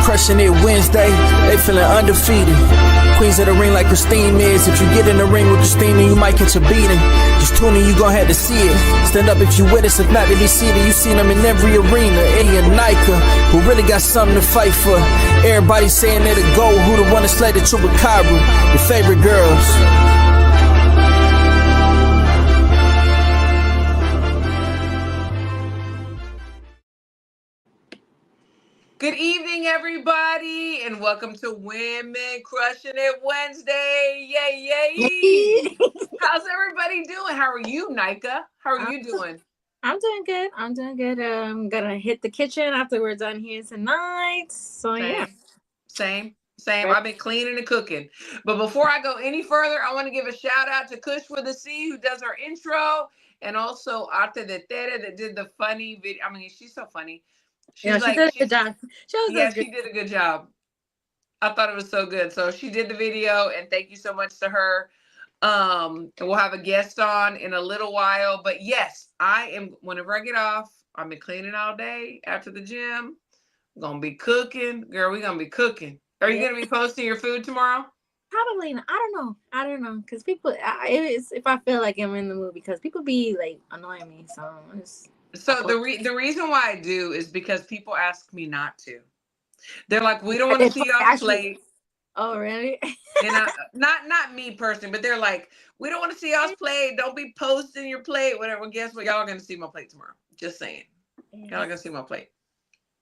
crushing it Wednesday. They feeling undefeated. Queens of the ring like Christine is. If you get in the ring with Christine, you might catch a beating. Just tune in, you gon' have to see it. Stand up if you with us, if not, they be seated. You seen them in every arena. Eddie and Nika, who really got something to fight for. Everybody saying they're the GOAT. Who the one that slayed the Chupacabra? Your favorite girls. Good evening, everybody, and welcome to Women Crushing It Wednesday. Yay, yay. How's everybody doing? How are you, Nika? How are you doing? I'm doing good. I'm gonna hit the kitchen after we're done here tonight. So Same. I've been cleaning and cooking. But before I go any further, I want to give a shout out to Kush with a C, who does our intro, and also Arte de Tere that did the funny video. I mean, she's so funny. She did a good job. She did a good job. I thought it was so good. So she did the video, and thank you so much to her. And we'll have a guest on in a little while. But yes, whenever I get off, I've been cleaning all day after the gym. I'm gonna be cooking. Girl, we're gonna be cooking. Are you gonna be posting your food tomorrow? Probably not. I don't know. Because people, if I feel like I'm in the mood, because people be like annoying me. So the reason why I do is because people ask me not to. They're like, we don't want to see y'all plate. Oh, really? And not me personally, but they're like, we don't want to see y'all plate. Don't be posting your plate, whatever. Well, guess what? Y'all are gonna see my plate tomorrow. Just saying. Y'all are gonna see my plate.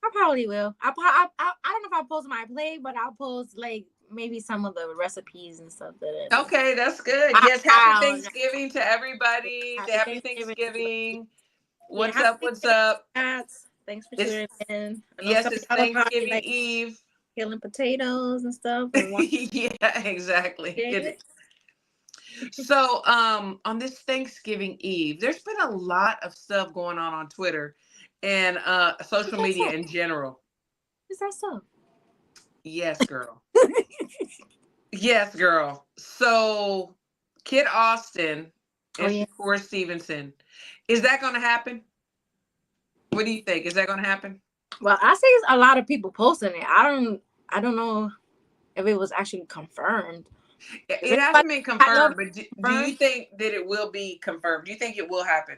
I probably will. I don't know if I'll post my plate, but I'll post like maybe some of the recipes and stuff Okay, that's good. Yes, happy Thanksgiving to everybody. Happy Thanksgiving. What's up? Thanks for tuning in. Yes, it's Thanksgiving Eve. Peeling potatoes and stuff. Yeah, exactly. So, on this Thanksgiving Eve, there's been a lot of stuff going on Twitter and social media in general. Is that so? Yes, girl. Yes, girl. So, Kid Austin and Shakur Stevenson. Is that going to happen? What do you think? Is that going to happen? Well, I see a lot of people posting it. I don't know if it was actually confirmed. It hasn't been confirmed, but do you think that it will be confirmed? Do you think it will happen?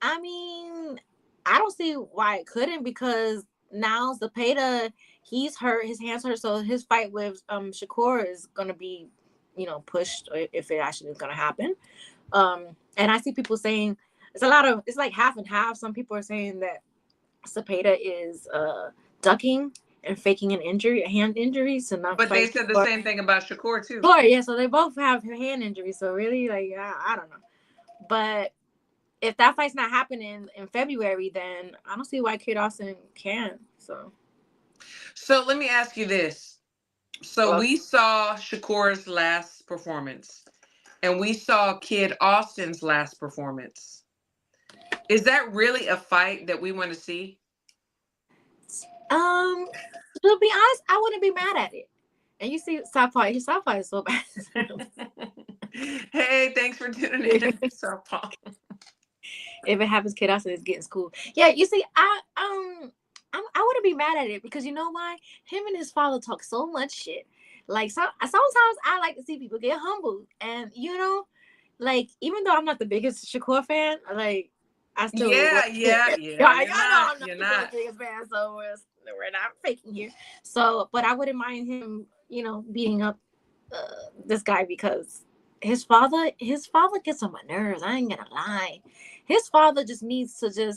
I mean, I don't see why it couldn't, because now Zepeda, he's hurt, his hand's hurt, so his fight with Shakur is gonna be, pushed if it actually is gonna happen. And I see people saying it's like half and half. Some people are saying that Zepeda is ducking and faking an injury, a hand injury, so not. But they said the same thing about Shakur too. Sure, yeah. So they both have hand injuries. So really, like, I don't know. But if that fight's not happening in February, then I don't see why Kid Austin can. So let me ask you this. So we saw Shakur's last performance, and we saw Kid Austin's last performance. Is that really a fight that we want to see? To be honest, I wouldn't be mad at it. And you see, Southpaw is so bad. Hey, thanks for tuning in, Southpaw. If it happens, Kid Austin is getting schooled. Yeah, you see, I wouldn't be mad at it, because you know why? Him and his father talk so much shit. Like, sometimes I like to see people get humbled, and like, even though I'm not the biggest Shakur fan, like, I still yeah. You're not the biggest fan, so we're not faking here. So, but I wouldn't mind him, beating up this guy, because his father gets on my nerves. I ain't gonna lie. His father just needs to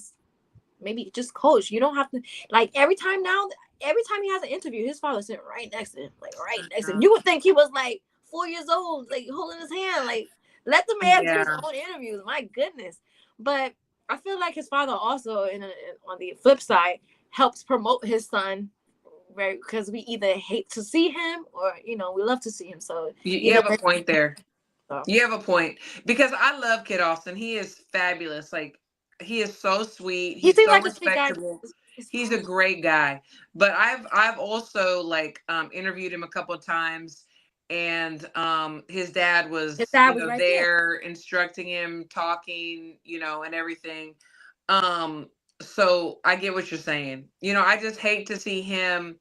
maybe coach. You don't have to, like, every time he has an interview, his father's sitting right next to him, like right next to him. You would think he was like 4 years old, like holding his hand, like, let the man do his own interviews. My goodness. But I feel like his father also, on the flip side, helps promote his son, right? Because we either hate to see him or, we love to see him. So you have a point there. You have a point, because I love Kid Austin. He is fabulous. Like, he is so sweet. He's so respectable. He's a great guy. But I've also interviewed him a couple of times, and his dad was right there instructing him, talking, and everything. So I get what you're saying. You know, I just hate to see him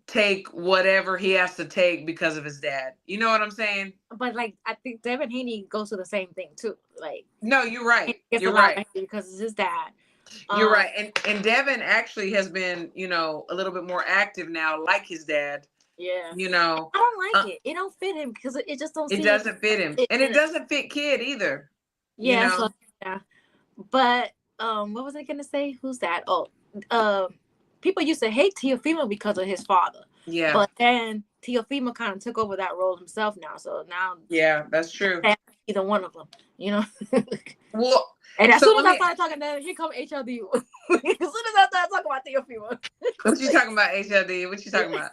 take whatever he has to take because of his dad. You know what I'm saying? But like, I think Devin Haney goes through the same thing too. Like, No, you're right. he gets a You're lot right. of hate because it's his dad. You're right. And Devin actually has been, you know, a little bit more active now, like his dad. Yeah. You know, I don't like it. It don't fit him because it just don't it seem. doesn't fit him, and it doesn't fit Kid either. You Yeah. know, So yeah. But what was I gonna say? Who's that? Oh, people used to hate Teofimo because of his father. yeah, But then Teofimo kind of took over that role himself now. So now, yeah, that's true. Either one of them, you know. Well, and as so soon as I started talking, then here come HLD. As soon as I started talking about Teofimo. what you talking about, HLD? What you talking about?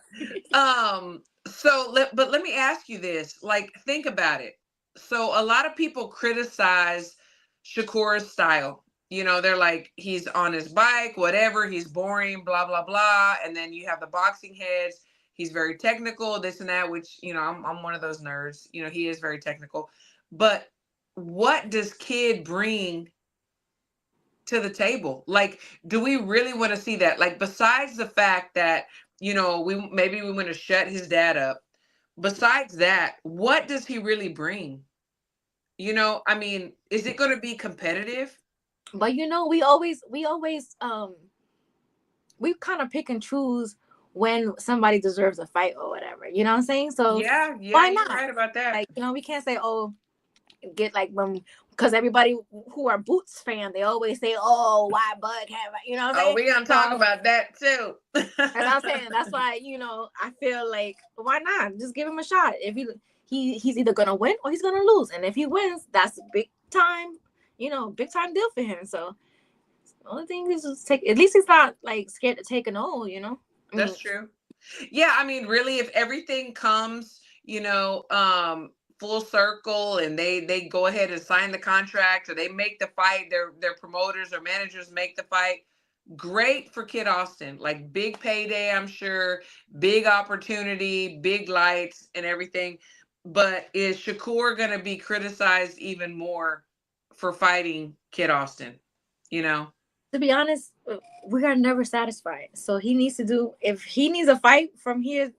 But let me ask you this. Like, think about it. So a lot of people criticize Shakur's style. You know, they're like, he's on his bike, whatever, he's boring, blah, blah, blah. And then you have the boxing heads. He's very technical, this and that, which, you know, I'm one of those nerds. You know, he is very technical. But what does Kid bring to the table? Like, do we really want to see that? Like, besides the fact that, you know, we want to shut his dad up. Besides that, what does he really bring? You know, I mean, is it going to be competitive? But you know, we always we kind of pick and choose when somebody deserves a fight or whatever. You know what I'm saying? So Yeah, why you're not? right about that. Like, you know, we can't say, oh, get like when, because everybody who are Boots fan, they always say, oh, why Bud have, you know what I'm saying? We're gonna talk about that too. That's what I'm saying. That's why, you know, I feel like, why not just give him a shot? If he's either gonna win or he's gonna lose, and if he wins, that's a big time, you know, big time deal for him. So the only thing is just take, at least he's not like scared to take an O, you know. That's true. Yeah, I mean, really, if everything comes, you know, full circle, and they go ahead and sign the contract, or they make the fight, their promoters or managers make the fight, great for Kid Austin. Like, big payday, I'm sure, big opportunity, big lights and everything. But is Shakur going to be criticized even more for fighting Kid Austin? You know? To be honest, we are never satisfied. So he needs to do, if he needs a fight from here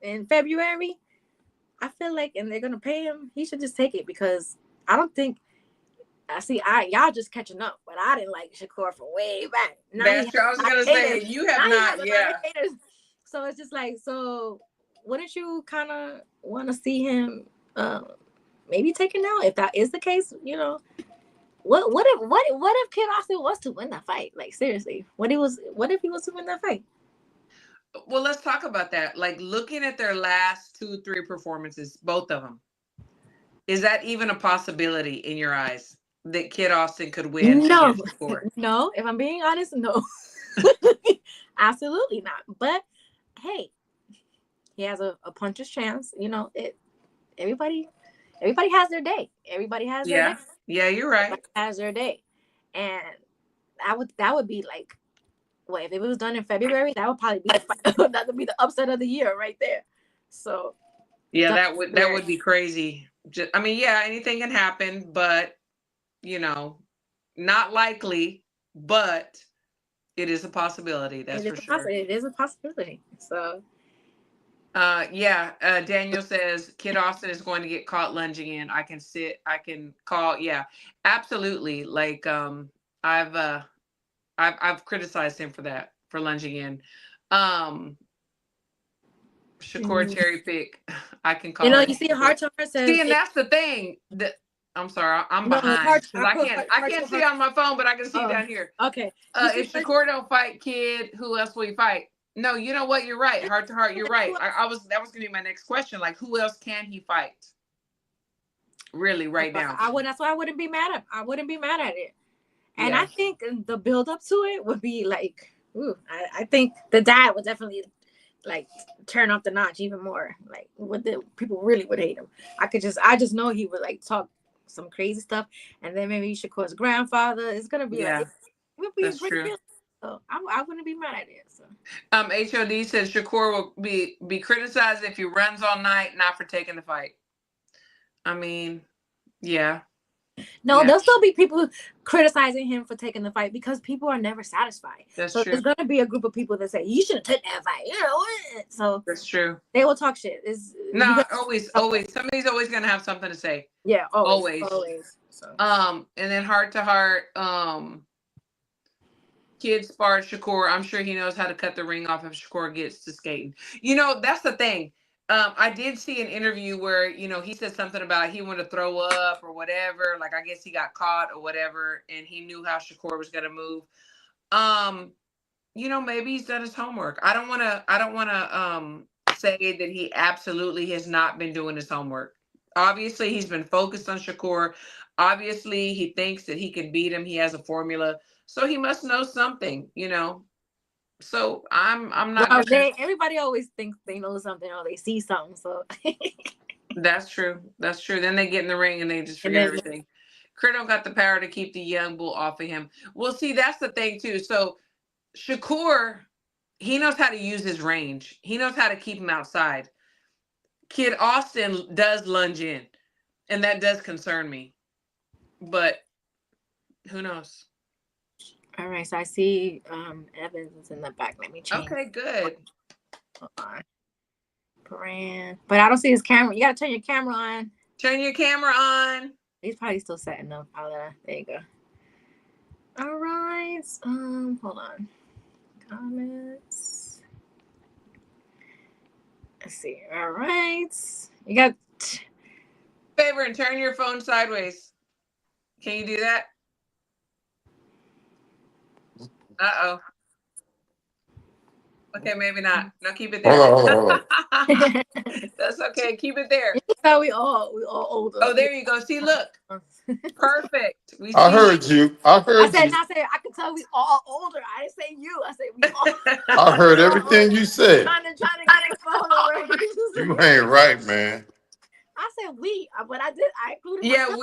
in February, I feel like, and they're gonna pay him, he should just take it, because I don't think, y'all just catching up, but I didn't like Shakur from way back. Now That's true. I was gonna say, you have not, yeah. So it's just like, so wouldn't you kind of want to see him maybe taken out? If that is the case, you know, what if Kid Austin was to win that fight? Like, seriously, what if he was to win that fight? Well, let's talk about that. Like, looking at their last 2-3 performances, both of them, is that even a possibility in your eyes that Kid Austin could win? No, no. If I'm being honest, no, absolutely not. But hey, he has a puncher's chance. You know, everybody has their day. Everybody has their day. Yeah, you're right. Everybody has their day, and that would be like, well, if it was done in February, that would probably be that would be the upset of the year right there. So yeah, that would be crazy. I mean, yeah, anything can happen, but you know, not likely, but it is a possibility. That's for sure. It is a possibility. So Daniel says Kid Austin is going to get caught lunging in. I can call. Yeah, absolutely. Like, I've criticized him for that, for lunging in. Shakur cherry pick. I can call. You know, you see, Heart to Heart says. See, and that's the thing. I'm sorry, I'm behind because I can't see on my phone, but I can see down here. Okay. If Shakur don't fight Kid, who else will he fight? No, you know what? You're right. Heart to Heart, you're right. That was gonna be my next question. Like, who else can he fight? Really, right now. That's why I wouldn't be mad at. I wouldn't be mad at it. And I think the build up to it would be like, ooh, I think the dad would definitely like turn up the notch even more. Like, people really would hate him. I just know he would like talk some crazy stuff, and then maybe Shakur's grandfather is gonna be like, it would be that's true. So I wouldn't be mad at it. So HOD says Shakur will be criticized if he runs all night, not for taking the fight. I mean, yeah. No, Yeah. there'll still be people criticizing him for taking the fight because people are never satisfied. That's so true. there's gonna be a group of people that say you should have taken that fight. You know what? So That's true. they will talk shit. Not always. Somebody's always gonna have something to say. Yeah, always. So And then heart to heart, kid sparred Shakur. I'm sure he knows how to cut the ring off if Shakur gets to skating. You know, that's the thing. I did see an interview where, he said something about he wanted to throw up or whatever. Like, I guess he got caught or whatever, and he knew how Shakur was gonna move. Maybe he's done his homework. I don't wanna say that he absolutely has not been doing his homework. Obviously, he's been focused on Shakur. Obviously, he thinks that he can beat him. He has a formula. So he must know something, So I'm not gonna. everybody always thinks they know something or they see something. So That's true. That's true. Then they get in the ring and they just forget everything. Crit don't got the power to keep the young bull off of him. Well, see, that's the thing too. So Shakur, he knows how to use his range. He knows how to keep him outside. Kid Austin does lunge in, and that does concern me. But who knows? all right, so I see Evans is in the back. Let me change. Okay, good. Hold on. Brand. But I don't see his camera. You gotta turn your camera on. Turn your camera on. He's probably still setting up. There you go. All right. Hold on. Comments. Let's see. All right. You got Favor and turn your phone sideways. Can you do that? Uh-oh. Okay, maybe not. No, keep it there. Hold on. That's okay. Keep it there. so we all older. Oh, there you go. See, look. Perfect. I heard you. I said I can tell we all older. I didn't say you. I said we all. I heard everything you said. Trying to get the phone away. You ain't right, man. I said we, but I included. Yeah, myself.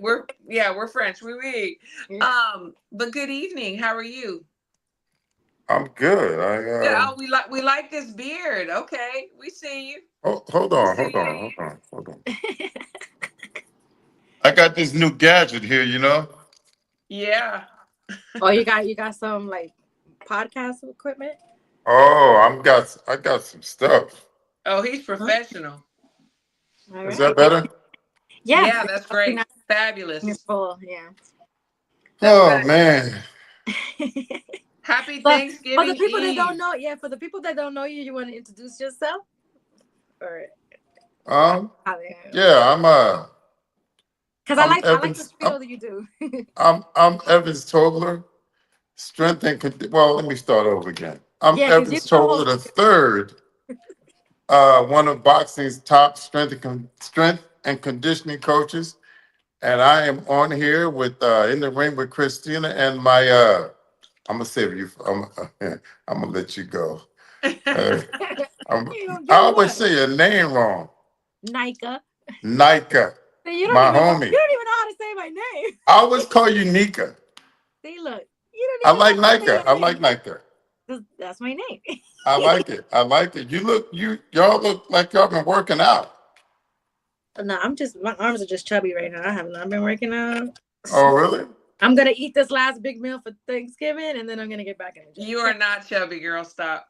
We're French. But good evening. How are you? I'm good. We like this beard. Okay, we see you. Hold on. I got this new gadget here, Yeah. Oh, you got some like podcast equipment? Oh, I got some stuff. Oh, he's professional. Right. Is that better? Yeah, that's great. Fabulous. Yeah. Oh man. Happy Thanksgiving. For the people Eve. that don't know, for the people that don't know you, you want to introduce yourself? Or yeah, because I like the spiel that you do. I'm Evans Tobler, strength and well, let me start over again. I'm Evans Tobler the third, one of boxing's top strength and conditioning coaches, and I am on here with in the ring with Christina and my I'm gonna save you. I'm gonna let you go. I always say your name wrong. Nika. My homie. You don't even know how to say my name. I always call you Nika. See, look. I like Nika. That's my name. I like it. Y'all look like y'all been working out. No, my arms are just chubby right now. I have not been working out. Oh, really? I'm gonna eat this last big meal for Thanksgiving, and then I'm gonna get back in the gym. You are not chubby, girl. Stop.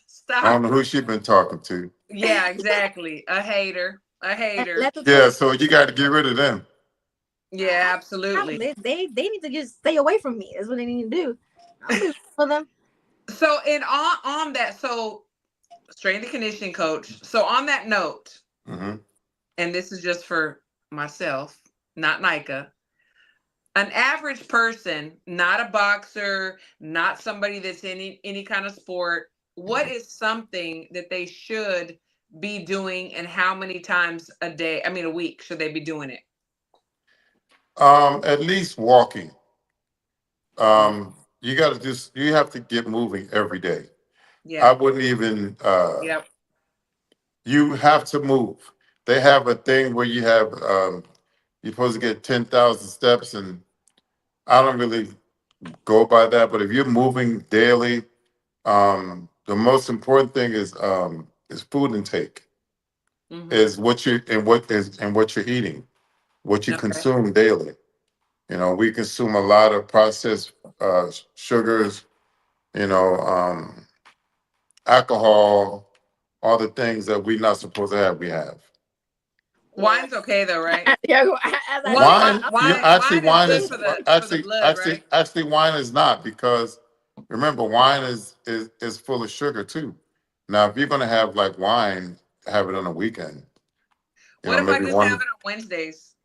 Stop. I don't know who she been talking to. Yeah, exactly. A hater. Yeah, so you got to get rid of them. Yeah, absolutely. They need to just stay away from me. Is what they need to do. I'll do for them. So on that, so strength and conditioning coach. So on that note, and this is just for myself, not Nika. An average person, not a boxer, not somebody that's in any kind of sport, what is something that they should be doing and how many times a week should they be doing it? At least walking. You have to get moving every day. Yeah. I wouldn't even Yep. You have to move. They have a thing where you have you're supposed to get 10,000 steps, and I don't really go by that, but if you're moving daily, the most important thing is food intake. is what you and what you're eating, what you Okay. consume daily. You know, we consume a lot of processed sugars, you know, alcohol, all the things that we're not supposed to have, we have. Wine's okay though, right? Yeah, as I Wine, said, wine, Wine, you wine, actually wine is wine good is for the actually blood, actually right? actually wine is not, because remember, wine is full of sugar too. Now, if you're gonna have like wine, have it on a weekend. You What know, if I maybe just have one. it on Wednesdays?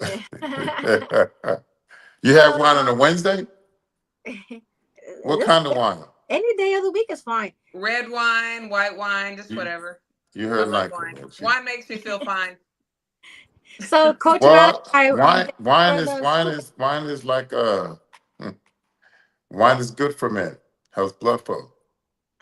yeah. You have wine on a Wednesday? What This kind of wine? any day of the week is fine. Red wine, white wine, just You, whatever. you I heard love like wine. what you. Wine makes me feel fine. So, Coach Well, Malachi, wine wine for is the wine super. is wine is like wine is good for men. Helps blood flow.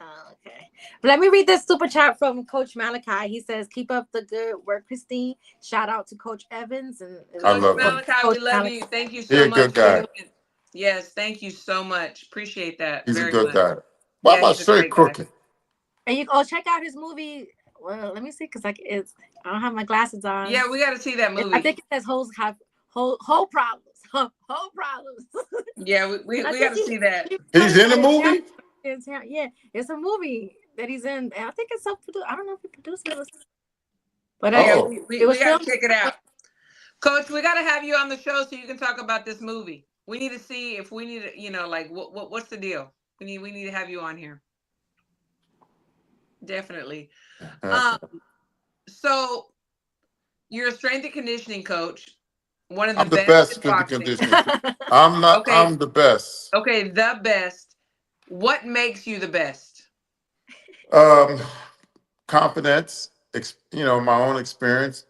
Oh, okay. Let me read this super chat from Coach Malachi. He says, "Keep up the good work, Christine. Shout out to Coach Evans and I Coach love him. Malachi, we Coach love Malachi." you. Thank you He so a much good for guy. doing. Yes, thank you so much. Appreciate that He's a very good much. guy. Why Yeah, am I he's a straight great guy. crooked? And you check out his movie. Well, let me see, because I don't have my glasses on. Yeah, we got to see that movie. I think it says whole problems. Whole problems. Yeah, we got to see that. He's in the movie? Yeah, it's a movie that he's in. And I think it's self-produced. I don't know if he produced it, but Yeah, Oh, it we was got to filmed. check it out. Coach, we got to have you on the show so you can talk about this movie. We need to see if we need to, like what's the deal? We need to have you on here. Definitely. Um, so you're a strength and conditioning coach, one of the I'm the best best in strength and boxing. conditioning. I'm not. Okay, I'm the best. okay, the best. What makes you the best? Um, Confidence. You know, my own experience.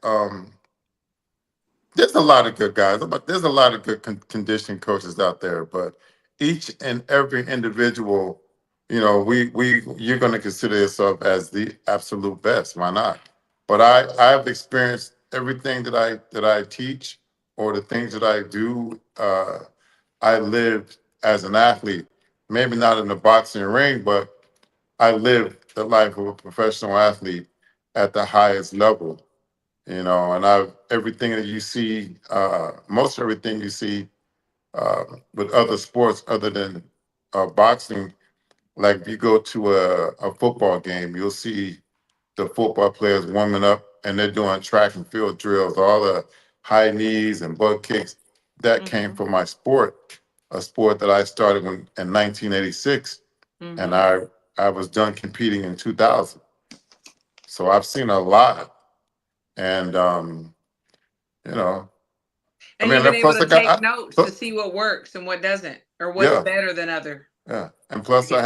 There's a lot of good guys, but there's a lot of good conditioning coaches out there. But each and every individual, you know, you're going to consider yourself as the absolute best. Why not? But I've experienced everything that I teach, or the things that I do. I lived as an athlete, maybe not in the boxing ring, but I lived the life of a professional athlete at the highest level. You know, and everything that you see, most everything you see with other sports other than boxing, like if you go to a football game, you'll see the football players warming up and they're doing track and field drills, all the high knees and butt kicks. That came Mm-hmm. from my sport, a sport that I started in 1986, and Mm-hmm. I was done competing in 2000. So I've seen a lot, and you know, I And mean, you've been and able plus to I got, take notes to see what works and what doesn't, or what's yeah, better than other. yeah, and plus Yeah.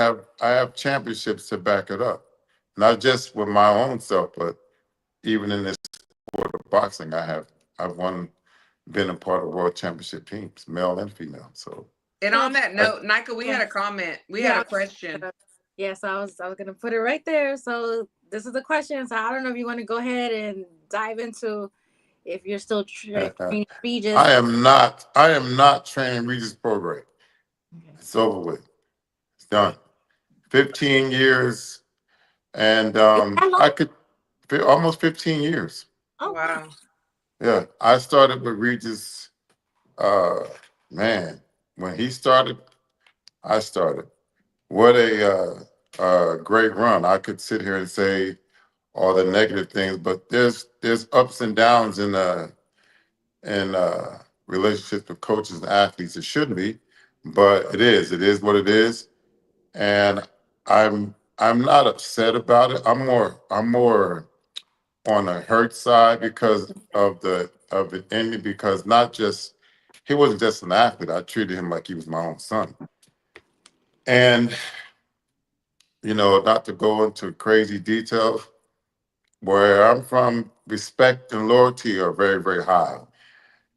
I have championships to back it up, not just with my own self, but even in this sport of boxing, I've been a part of world championship teams, male and female. So And So on that I, note, Nika, we had yeah, a comment. We had yeah, a question. yes. I was gonna put it right there. So this is a question. So I don't know if you want to go ahead and dive into if you're still training Regis. I am not training Regis program. Okay. It's over with. It's done. 15 years, and Is that I long? could almost 15 years. Oh wow. Wow. Yeah, I started with Regis. Uh, Man, when he started, I started. What a great run! I could sit here and say all the negative things, but there's ups and downs in relationships with coaches and athletes. It shouldn't be, but it is. It is what it is, and I'm not upset about it. I'm more on the hurt side because of it in me, because not just he wasn't just an athlete. I treated him like he was my own son. And you know, not to go into crazy details, where I'm from, respect and loyalty are very, very high.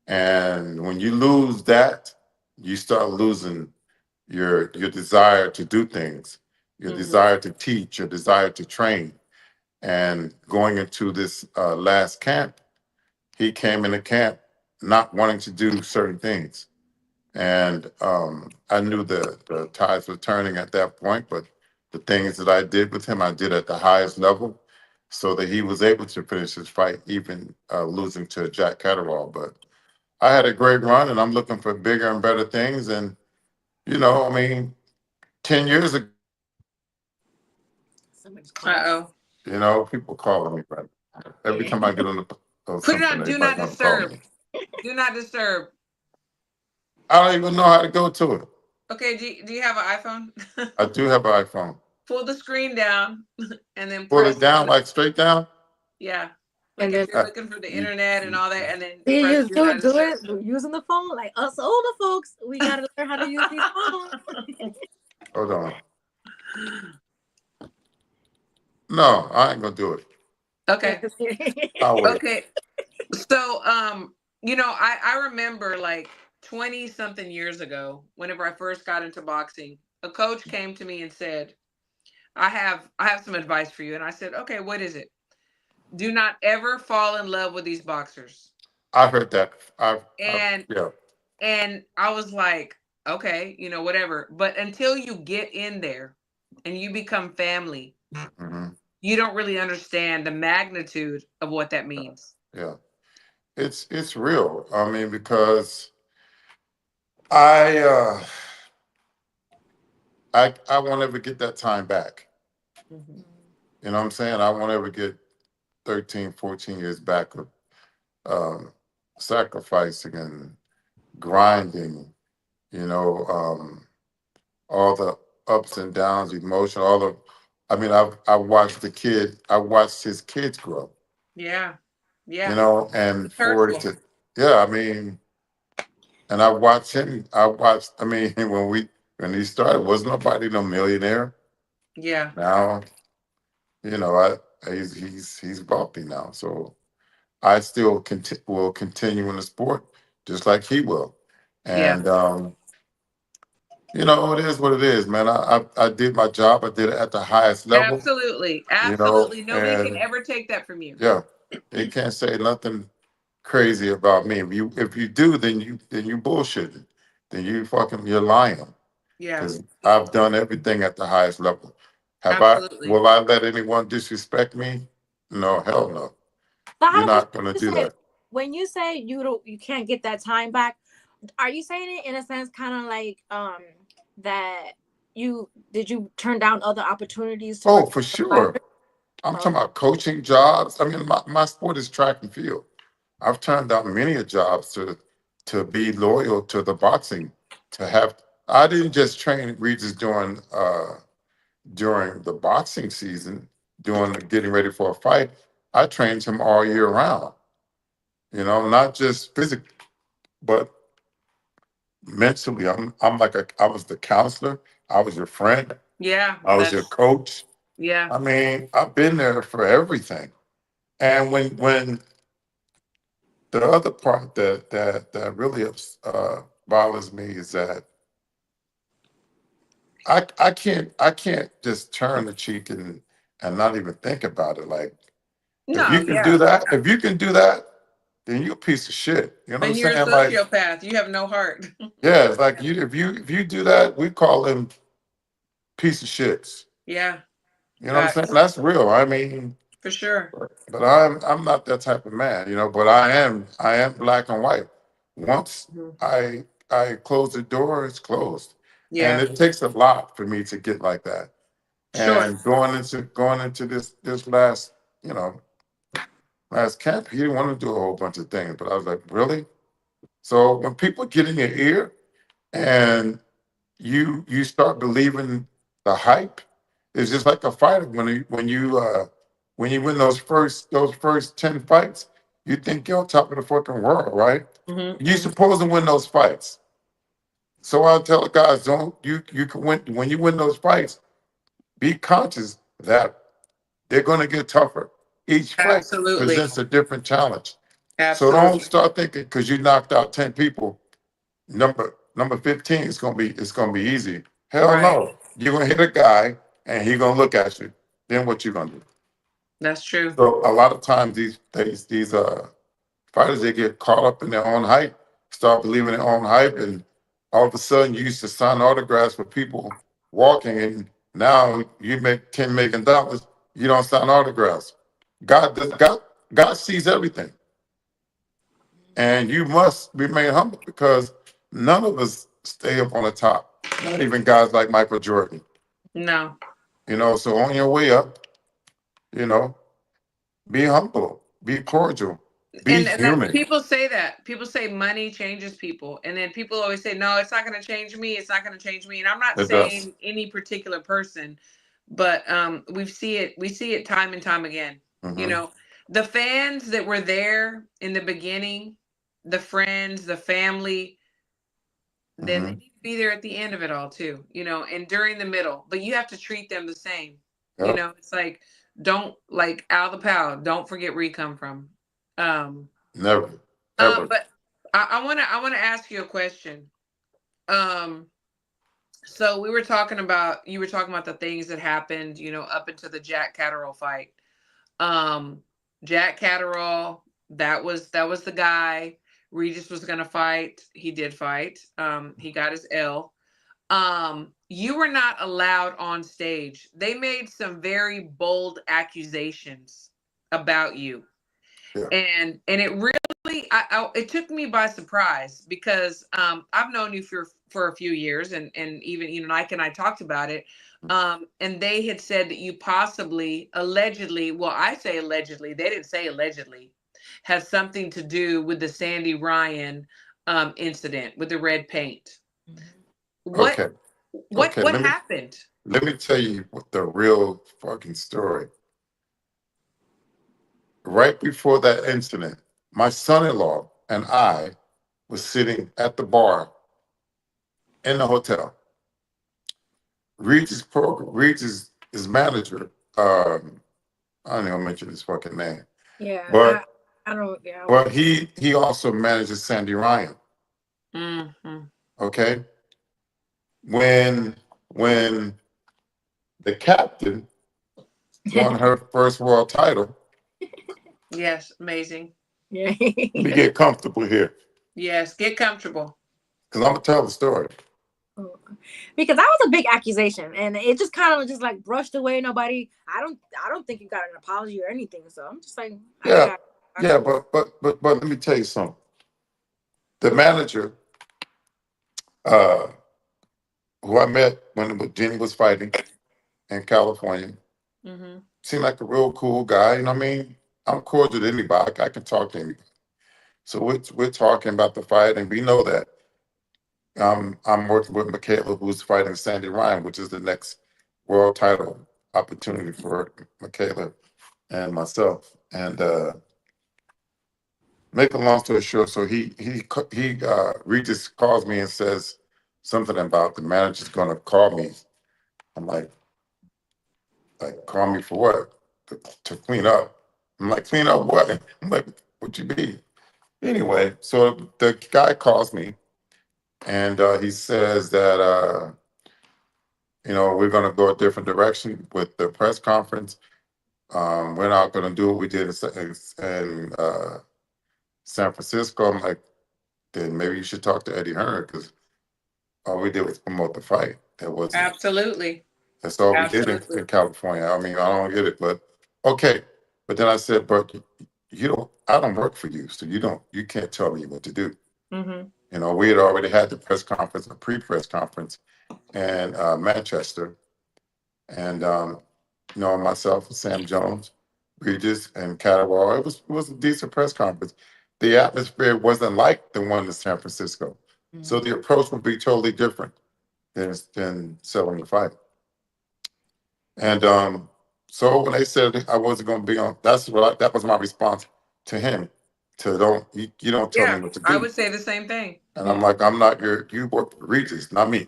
And when you lose that, you start losing your desire to do things, your Mm-hmm. desire to teach, your desire to train. And going into this last camp, he came into camp not wanting to do certain things. And I knew the tides were turning at that point, but the things that I did with him, I did at the highest level. so that he was able to finish his fight, even losing to Jack Catterall. But I had a great run, and I'm looking for bigger and better things. And I mean, 10 years ago, Somebody's Uh calling. oh. people calling me, right? Every Yeah. time I get on Put it something, on do everybody not want to call disturb. me. Do not disturb. I don't even know how to go to it. Okay, do you have an iPhone? I do have an iPhone. Pull the screen down and then Pull press. it down, like straight down. Yeah. Like And if then you're looking for the internet and all that, and then you press use do not do disturb. it using the phone like us older folks. We gotta learn how to use these phones. Hold on. No, I ain't gonna do it. Okay. I'll wait. Okay. So I remember like 20 something years ago, whenever I first got into boxing, a coach came to me and said, I have some advice for you. And I said, okay, what is it? Do not ever fall in love with these boxers. I heard that. And Yeah. and I was like, okay, whatever. But until you get in there and you become family, hmm you don't really understand the magnitude of what that means. Yeah. It's real. I mean, because I I won't ever get that time back. Mhm. You know what I'm saying? I won't ever get 13, 14 years back of um, sacrificing and grinding, all the ups and downs, emotion, I mean, I watched I watched his kids grow, Yeah. Yeah. and for it Hurtful. to, yeah, I mean, and I mean, when he started, wasn't nobody no millionaire. Yeah. Now, he's wealthy now. So I still will continue in the sport just like he will. Yeah. And, it is what it is, man. I did my job. I did it at the highest level, Absolutely. Absolutely. Nobody can and ever take that from you. yeah, they can't say nothing crazy about me. If you do, then you bullshitting. Then you're lying. Yeah. Because I've done everything at the highest level. Absolutely. Will I let anyone disrespect me? No, hell no. So You're how does not gonna you do say that. when you say you can't get that time back? Are you saying it in a sense, kind of like that you turn down other opportunities to Oh, work for with fighters? sure. I'm Oh, talking about coaching jobs. I mean, my sport is track and field. I've turned down many a jobs to be loyal to the boxing. To have, I didn't just train Regis during the boxing season, doing getting ready for a fight. I trained him all year round. Not just physically, but mentally. I was the counselor. I was your friend. Yeah. I was your coach. Yeah. I mean, I've been there for everything. And when the other part that really bothers me is that I can't just turn the cheek and not even think about it. Like No, yeah. if you can do that, then you're a piece of shit. You know what I'm And you're a saying? Like, sociopath. You have no heart. yeah, it's like if you do that, we call them piece of shits. Yeah. You know what I'm saying? Facts. That's real. I mean, For sure. but I'm not that type of man, but I am black and white. Once Mhm. I close the door, it's closed. And Yeah. it takes a lot for me to get like that. Sure. And going into this you know, last camp, he didn't want to do a whole bunch of things. But I was like, really? So when people get in your ear and you start believing the hype, it's just like a fighter when you win those first 10 fights, you think you're on top of the fucking world, right? You're Mm-hmm. supposed to win those fights. So I tell the guys, don't you can win when you win those fights, be conscious that they're gonna get tougher. Each fight Absolutely. presents a different challenge. So don't Absolutely. start thinking because you knocked out 10 people, number 15 is gonna be easy. Hell Right. no. You're gonna hit a guy and he's gonna look at you. Then what you gonna do? That's true. So a lot of times these fighters, they get caught up in their own hype, start believing their own hype, and all of a sudden you used to sign autographs for people walking, and now you make $10 million, you don't sign autographs. God sees everything, and you must remain humble because none of us stay up on the top. Not even guys like Michael Jordan. No. So on your way up, you know, be humble, be cordial, be And that human. people say money changes people, and then people always say no, it's not going to change me, it's not going to change me. And I'm not It does. saying any particular person, but we see it time and time again. You Hmm. know, the fans that were there in the beginning, the friends, the family, then they Hmm. need to be there at the end of it all too, and during the middle, but you have to treat them the same. Yep. It's like, don't, like Al the Pal, don't forget where you come from. um Never, ever. but I want to ask you a question. um so you were talking about the things that happened, up into the Jack Catterall fight. um Jack Catterall, that was the guy. Regis was gonna fight. He did fight. He got his L. You were not allowed on stage. They made some very bold accusations about you. Yeah. And it really, it took me by surprise, because I've known you for a few years, and even, Nike and I talked about it. And they had said that you possibly, allegedly, well, I say allegedly, they didn't say allegedly, has something to do with the Sandy Ryan incident with the red paint. What Okay. what Okay. what happened? Let me tell you what the real fucking story. Right before that incident, my son-in-law and I was sitting at the bar in the hotel. Regis is manager. I don't even mention his fucking name, Yeah, but I don't. Yeah, I but won't. he also manages Sandy Ryan. Hmm. Okay, when when the captain won her first world title, Yes, amazing. Yeah. let me get comfortable here Yes, get comfortable. because I'm gonna tell the story. Because that was a big accusation, and it just kind of just like brushed away. Nobody, I don't think you got an apology or anything. So I'm just like, I Yeah, got. yeah, but let me tell you something. The manager, uh, who I met when Jenny was fighting in California, Hmm. seemed like a real cool guy. You know what I mean? I'm cordial to anybody. I can talk to anybody. So we're talking about the fight, and we know that I'm working with Michaela, who's fighting Sandy Ryan, which is the next world title opportunity for Michaela and myself. And make a long story short, so he Regis calls me and says something about the manager's going to call me. I'm like, call me for what? To clean up. I'm like, clean up what? I'm like, what you mean? Anyway, so the guy calls me and he says that we're going to go a different direction with the press conference. We're not going to do what we did in San Francisco. I'm like, then maybe you should talk to Eddie Hearn because all we did was promote the fight. Absolutely. That's all we did Absolutely. in California. I mean, I don't get it, but okay. But then I said, but you don't. I don't work for you, so you can't tell me what to do. Hmm. We had already had the press conference, a pre-press conference in Manchester, and myself and Sam Jones, Regis and Catterwall. It was a decent press conference. The atmosphere wasn't like the one in San Francisco, so the approach would be totally different than selling the fight. And so when they said I wasn't going to be on, that was my response to him. To you don't tell me Yeah, what to I do. would say the same thing. And I'm like, I'm not you work for Regis, not me.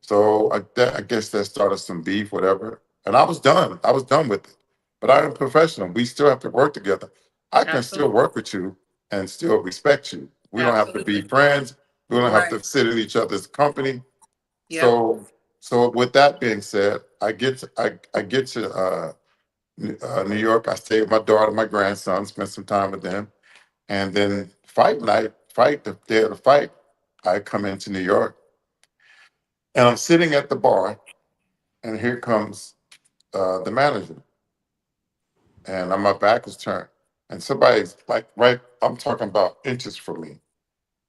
So I guess that started some beef, whatever. And I was done. I was done with it. But I am professional. We still have to work together. I can still Absolutely. work with you and still respect you. We don't have to be Absolutely. friends. We don't have Right. to sit in each other's company. Yep. So with that being said, I get to New York. I stay with my daughter, my grandson, spend some time with them, and then the day of the fight, I come into New York, and I'm sitting at the bar, and here comes the manager, and my back was turned, and somebody's like right, I'm talking about inches from me,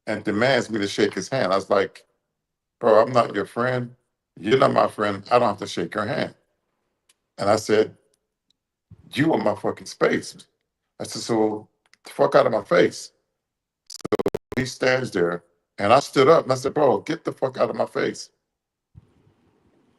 and demands me to shake his hand. I was like, bro, I'm not your friend. You're not my friend. I don't have to shake your hand. And I said, you want my fucking space. I said, so the fuck out of my face. He stands there, and I stood up and I said, bro, get the fuck out of my face.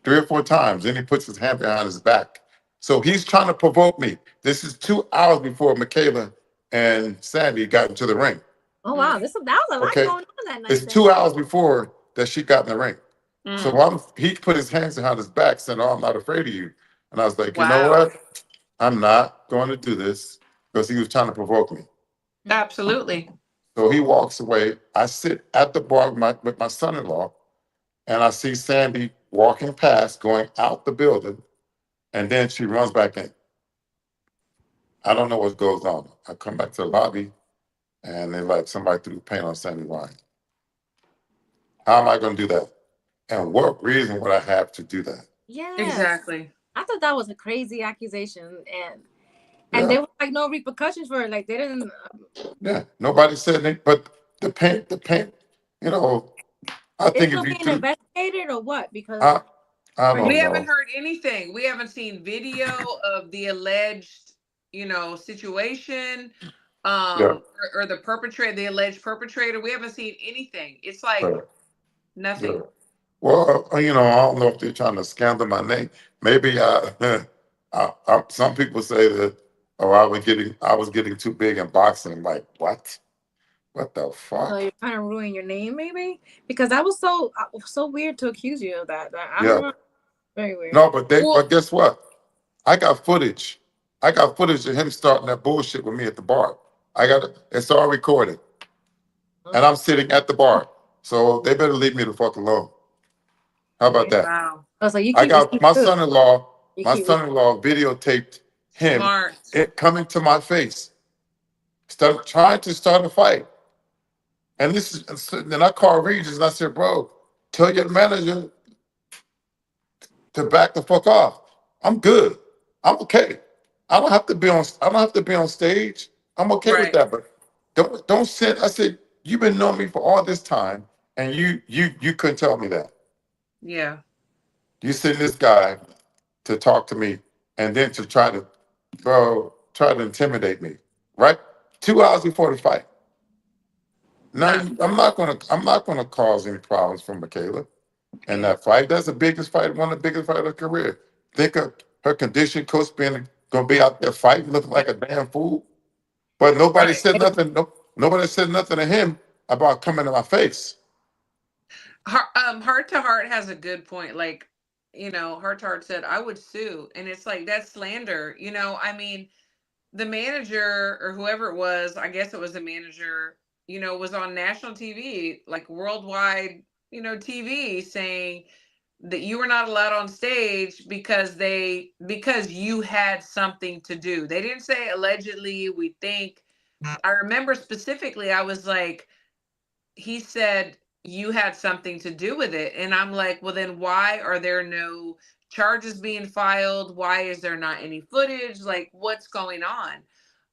3 or 4 times. Then he puts his hand behind his back. So he's trying to provoke me. This is 2 hours before Michaela and Sandy got into the ring. Oh wow, that was a lot going on that night. It's 2 hours before that she got in the ring. Mm. So he put his hands behind his back, saying, "Oh, I'm not afraid of you." And I was like, you know what? I'm not going to do this, because he was trying to provoke me. Absolutely. So he walks away. I sit at the bar with my son-in-law, and I see Sandy walking past, going out the building, and then she runs back in. I don't know what goes on. I come back to the lobby, and they're like, somebody threw paint on Sandy line. How am I going to do that? And what reason would I have to do that? Yeah, exactly. I thought that was a crazy accusation, and there was like no repercussions for it. Like they didn't. Yeah, nobody said anything, but the paint. You know, I think if you being do, investigated or what? Because I don't we know. haven't heard anything. We haven't seen video of the alleged, situation, or the perpetrator, the alleged perpetrator. We haven't seen anything. It's like nothing. Yeah. Well, I don't know if they're trying to scandal my name. Maybe some people say that, oh, I was getting too big in boxing. I'm like, what? What the fuck? So you're trying to ruin your name, maybe? Because that was so weird to accuse you of that. I don't know. Very weird. No, but guess what? I got footage. I got footage of him starting that bullshit with me at the bar. It's all recorded. And I'm sitting at the bar. So they better leave me the fuck alone. How about that? Wow. Oh, so I got my son-in-law videotaped him coming to my face, trying to start a fight. And then I called Regis and I said, bro, tell your manager to back the fuck off. I'm good. I'm okay. I don't have to be on stage. I'm okay with that. But don't sit. I said, you've been knowing me for all this time, and you couldn't tell me that. Yeah. You send this guy to talk to me, and then to try to intimidate me, right? 2 hours before the fight. Now I'm not gonna cause any problems for Michaela in that fight. That's the biggest fight, one of the biggest fights of her career. Think of her condition coach gonna be out there fighting, looking like a damn fool. But nobody said nothing. Nobody said nothing to him about coming to my face. Heart to Heart has a good point. Like, Heart to Heart said, I would sue. And it's like, that's slander. I mean, the manager or whoever it was, I guess it was the manager, was on national TV, like worldwide, TV, saying that you were not allowed on stage because you had something to do. They didn't say allegedly, we think. I remember specifically, I was like, he said you had something to do with it. And I'm like, well, then why are there no charges being filed? Why is there not any footage? Like, what's going on?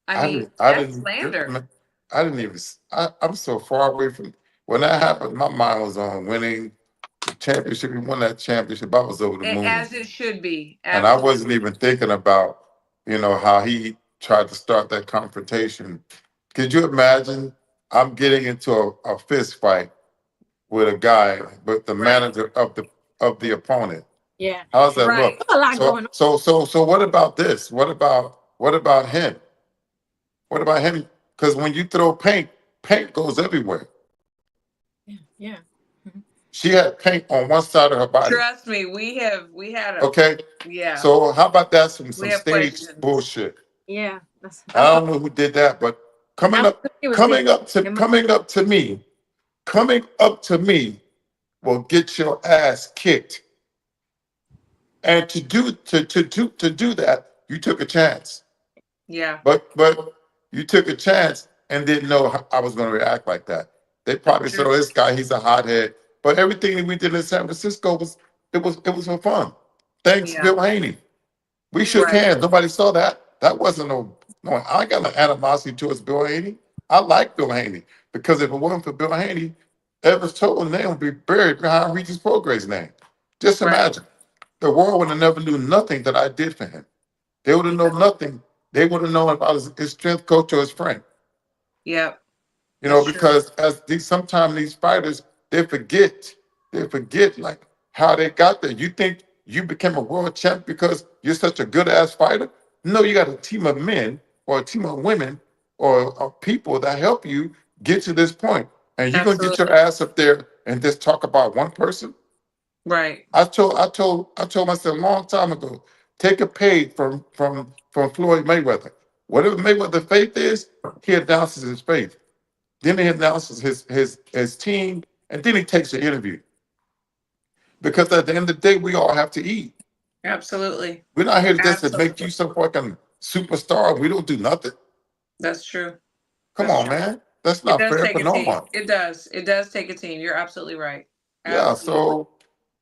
I mean, that's slander. I'm so far away from when that happened. My mind was on winning the championship. We won that championship. I was over the moon. As it should be. Absolutely. And I wasn't even thinking about, how he tried to start that confrontation. Could you imagine? I'm getting into a fist fight with a guy, with the manager of the opponent. Yeah. How's that look? A lot going on. So what about this? What about him? What about him? Because when you throw paint goes everywhere. Yeah. She had paint on one side of her body. Trust me, we had okay. Yeah. So how about that? Some stage questions. Bullshit. Yeah. I don't know who did that, but coming up to me will get your ass kicked. And to do that, you took a chance. Yeah. But you took a chance and didn't know how I was going to react like that. They probably said, "Oh, this guy, he's a hothead." But everything that we did in San Francisco was for fun. Thanks, Bill Haney. We shook hands. Nobody saw that. That wasn't no. I got an animosity towards Bill Haney. I like Bill Haney because if it wasn't for Bill Haney, Evans Tobler name would be buried behind Regis Progray's name. Just Right. imagine. The world would have never knew nothing that I did for him. They would have known nothing. They would have known if I was his strength coach or his friend. Yep. You know, That's true. because as these sometimes these fighters they forget like how they got there. You think you became a world champ because you're such a good ass fighter? No, you got a team of men or a team of women or people that help you get to this point. And you're gonna get your Absolutely. ass up there and just talk about one person. Right. I told myself a long time ago, take a page from Floyd Mayweather. Whatever Mayweather's faith is, he announces his faith. Then he announces his team, and then he takes the interview. Because at the end of the day, we all have to eat. Absolutely. We're not here just to make you Absolutely. some fucking superstar. We don't do nothing. That's true. Come That's on, true. man. That's It not does fair take for a no team. one. It does. It does take a team. You're absolutely right. Yeah. Absolutely. So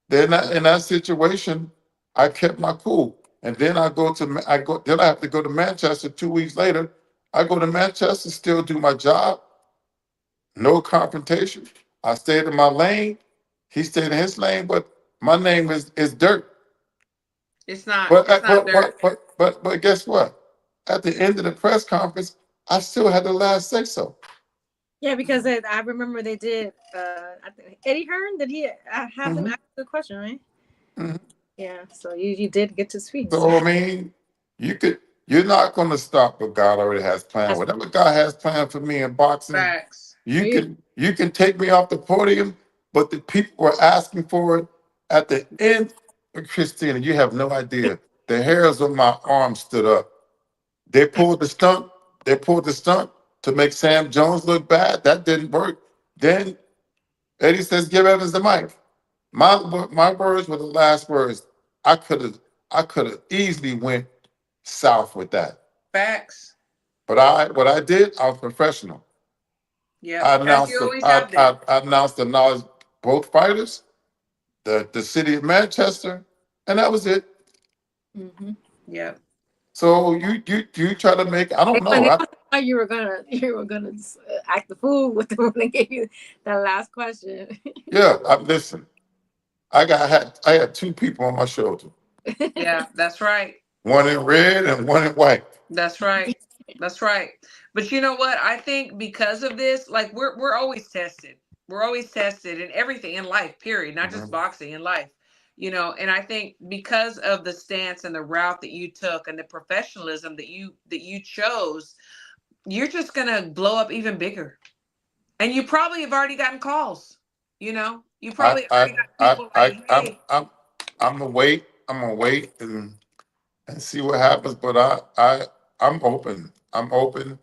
then in that situation, I kept my cool. And then then I have to go to Manchester 2 weeks later. I go to Manchester, still do my job, no confrontation. I stayed in my lane. He stayed in his lane, but my name is Dirt. It's not. But It's not dirt. but guess what? At the end of the press conference, I still had the last say so. Yeah, because I remember they did. I think Eddie Hearn, did he have them Hmm. ask the question, right? Hmm. Yeah, so you did get to speak. So So I mean, you're not going to stop what God already has planned. that's Whatever God has planned for me in boxing, Facts. you. you can take me off the podium, but the people were asking for it at the end. Christina, you have no idea. The hairs on my arm stood up. They pulled the stunt. They pulled the stunt to make Sam Jones look bad. That didn't work. Then Eddie says, "Give Evans the mic." My words were the last words. I could have I could have easily went south with that. Facts. But what I did, I was professional. Yep. As you always have been. I announced the knowledge both fighters, the city of Manchester, and that was it. Mm-hmm. Yep. So you try to make I don't know. They must have thought you were gonna act the fool with them when they gave you that last question. Yeah, listen. I had two people on my shoulder, Yeah. That's right. one in red and one in white. That's right. That's right. But you know what? I think because of this, like we're always tested. We're always tested in everything in life, period, not just Mhm. boxing, in life. And I think because of the stance and the route that you took and the professionalism that you chose, you're just gonna blow up even bigger. And you probably have already gotten calls. You I probably have already got people like, hey, I'm gonna wait. I'm gonna wait and see what happens. But I'm open. I'm open.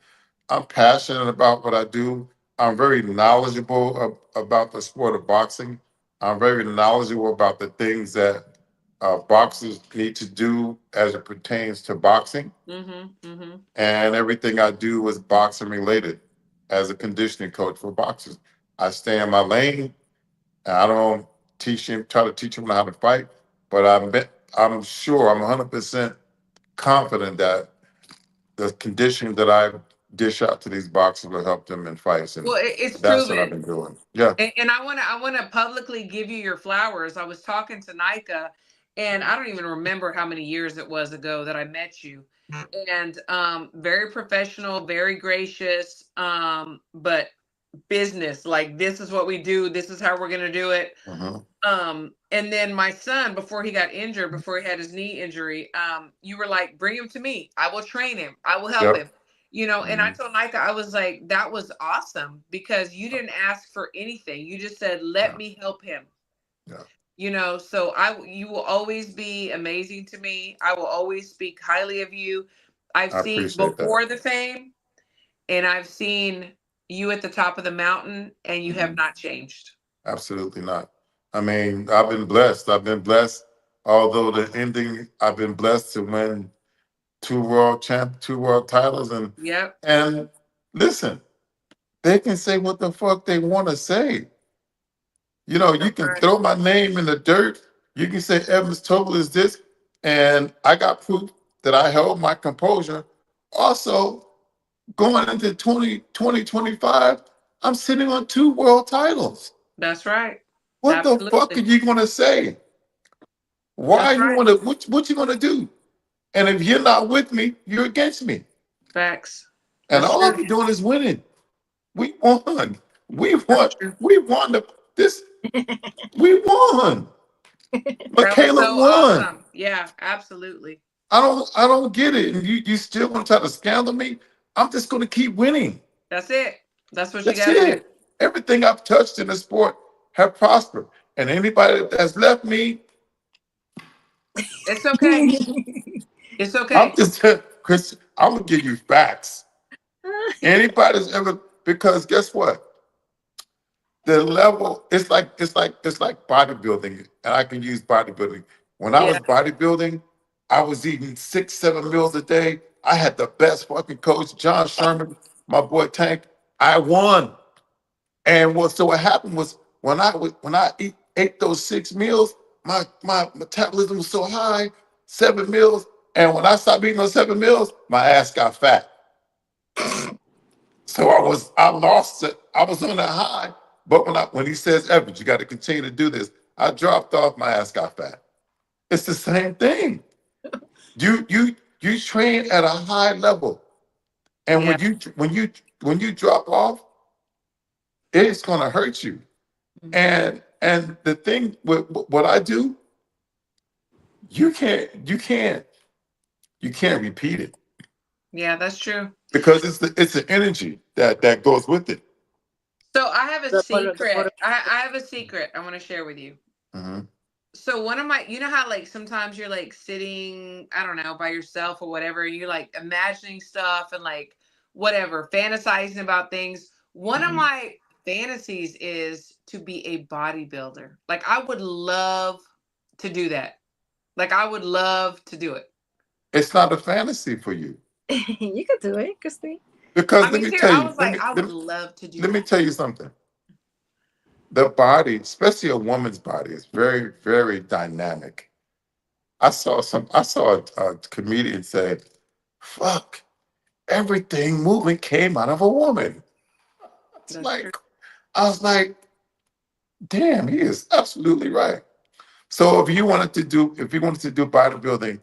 I'm passionate about what I do. I'm very knowledgeable about the sport of boxing. I'm very knowledgeable about the things that boxers need to do as it pertains to boxing. mm-hmm, mm-hmm. And everything I do is boxing related as a conditioning coach for boxers. I stay in my lane. And I don't try to teach him how to fight, but I'm sure, I'm 100% confident that the conditioning that I dish out to these boxers will help them in fights, and Well, it's that's what I've proven. been doing. Yeah. And I wanna publicly give you your flowers. I was talking to Nika, and I don't even remember how many years it was ago that I met you. And very professional, very gracious, but business. Like, this is what we do. This is how we're gonna do it. Hmm. And then my son, before he got injured, before he had his knee injury, you were like, bring him to me. I will train him. I will help Yep. him. And I Hmm. told Nika, I was like, that was awesome because you didn't ask for anything. You just said, let Yeah. me help him. Yeah. So you will always be amazing to me. I will always speak highly of you. I've I seen appreciate that. before the fame and I've seen you at the top of the mountain and you have Hmm. not changed. Absolutely not. I mean, I've been blessed. I've been blessed. Although the ending, I've been blessed to win two world titles, Yep. and listen, they can say what the fuck they want to say. You That's can right. throw my name in the dirt. You can say Evans Tobler is this, and I got proof that I held my composure. Also, going into 2025, I'm sitting on 2 world titles. That's right. What the fuck are Absolutely. you gonna say? Why That's you right. wanna what you gonna do? And if you're not with me, you're against me. Facts. And That's all true. I'm doing is winning. We won. We That's won. true. We won this. We won. That was Michaela so won. awesome. Yeah, absolutely. I don't get it. And you still want to try to scandal me? I'm just gonna keep winning. That's it. That's what you That's got to do. it. Everything I've touched in the sport have prospered. And anybody that's left me, It's okay. It's I'm okay. just Chris, I'm gonna give you facts. Anybody's ever because guess what? The level, it's like bodybuilding, and I can use bodybuilding. When I Yeah. was bodybuilding, I was eating 6, 7 meals a day. I had the best fucking coach, John Sherman, my boy Tank. I won. And what happened was when I ate those 6 meals, my metabolism was so high, 7 meals. And when I stopped eating those 7 meals, my ass got fat. So I lost it. I was on a high. But when he says, Evans, you got to continue to do this, I dropped off, my ass got fat. It's the same thing. You train at a high level. And Yeah. when you drop off, it's gonna hurt you. And the thing with what I do, you can't repeat it Yeah, that's true. because it's the energy that goes with it. So I have a The secret. I have a secret I want to share with you. Mhm. So one of my, you know how like sometimes you're like sitting, I don't know, by yourself or whatever, and you're like imagining stuff and like whatever, fantasizing about things. One of Mhm. my fantasies is to be a bodybuilder. Like I would love to do that. Like I would love to do it. It's not a fantasy for you You could do it, Christine. because I let mean, me seriously, tell I you, was like, I would love to do let me that. tell you something. The body, especially a woman's body, is very, very dynamic. I saw a comedian say, "Fuck, everything moving came out of a woman." It's That's true. like I was like, "Damn, he is absolutely right." So if you wanted to do bodybuilding,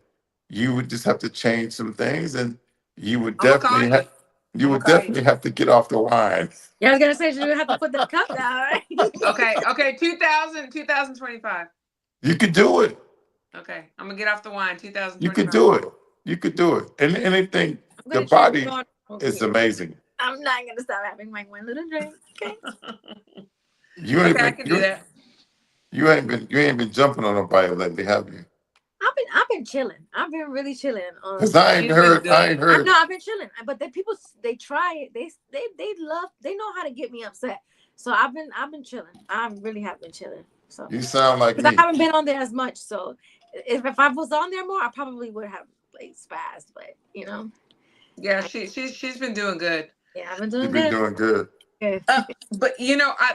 you would just have to change some things, and you would I'm gonna call definitely you. have you I'm gonna would call you. definitely have to get off the wine. Yeah, I was gonna say you have to put the cup down, right? Okay, okay, 2025. You could do it. Okay, I'm gonna get off the wine. You could 2025. do it. You could do it. And anything, I'm the gonna treat body you is okay. amazing. I'm not gonna stop having my one little drink. Okay. You ain't Okay, I been can do you that. you ain't been jumping on nobody lately, have you? I've been chilling. I've been really chilling Because on. I ain't She's been heard I good. ain't I heard know I've been chilling, but the people they try it. They love. They know how to get me upset. So I've been chilling. I really have been chilling. So you sound like because I me. haven't been on there as much. So if I was on there more, I probably would have like spazzed. But Yeah, I, she's been doing good. yeah, I've been You've doing been good. doing good. Good. But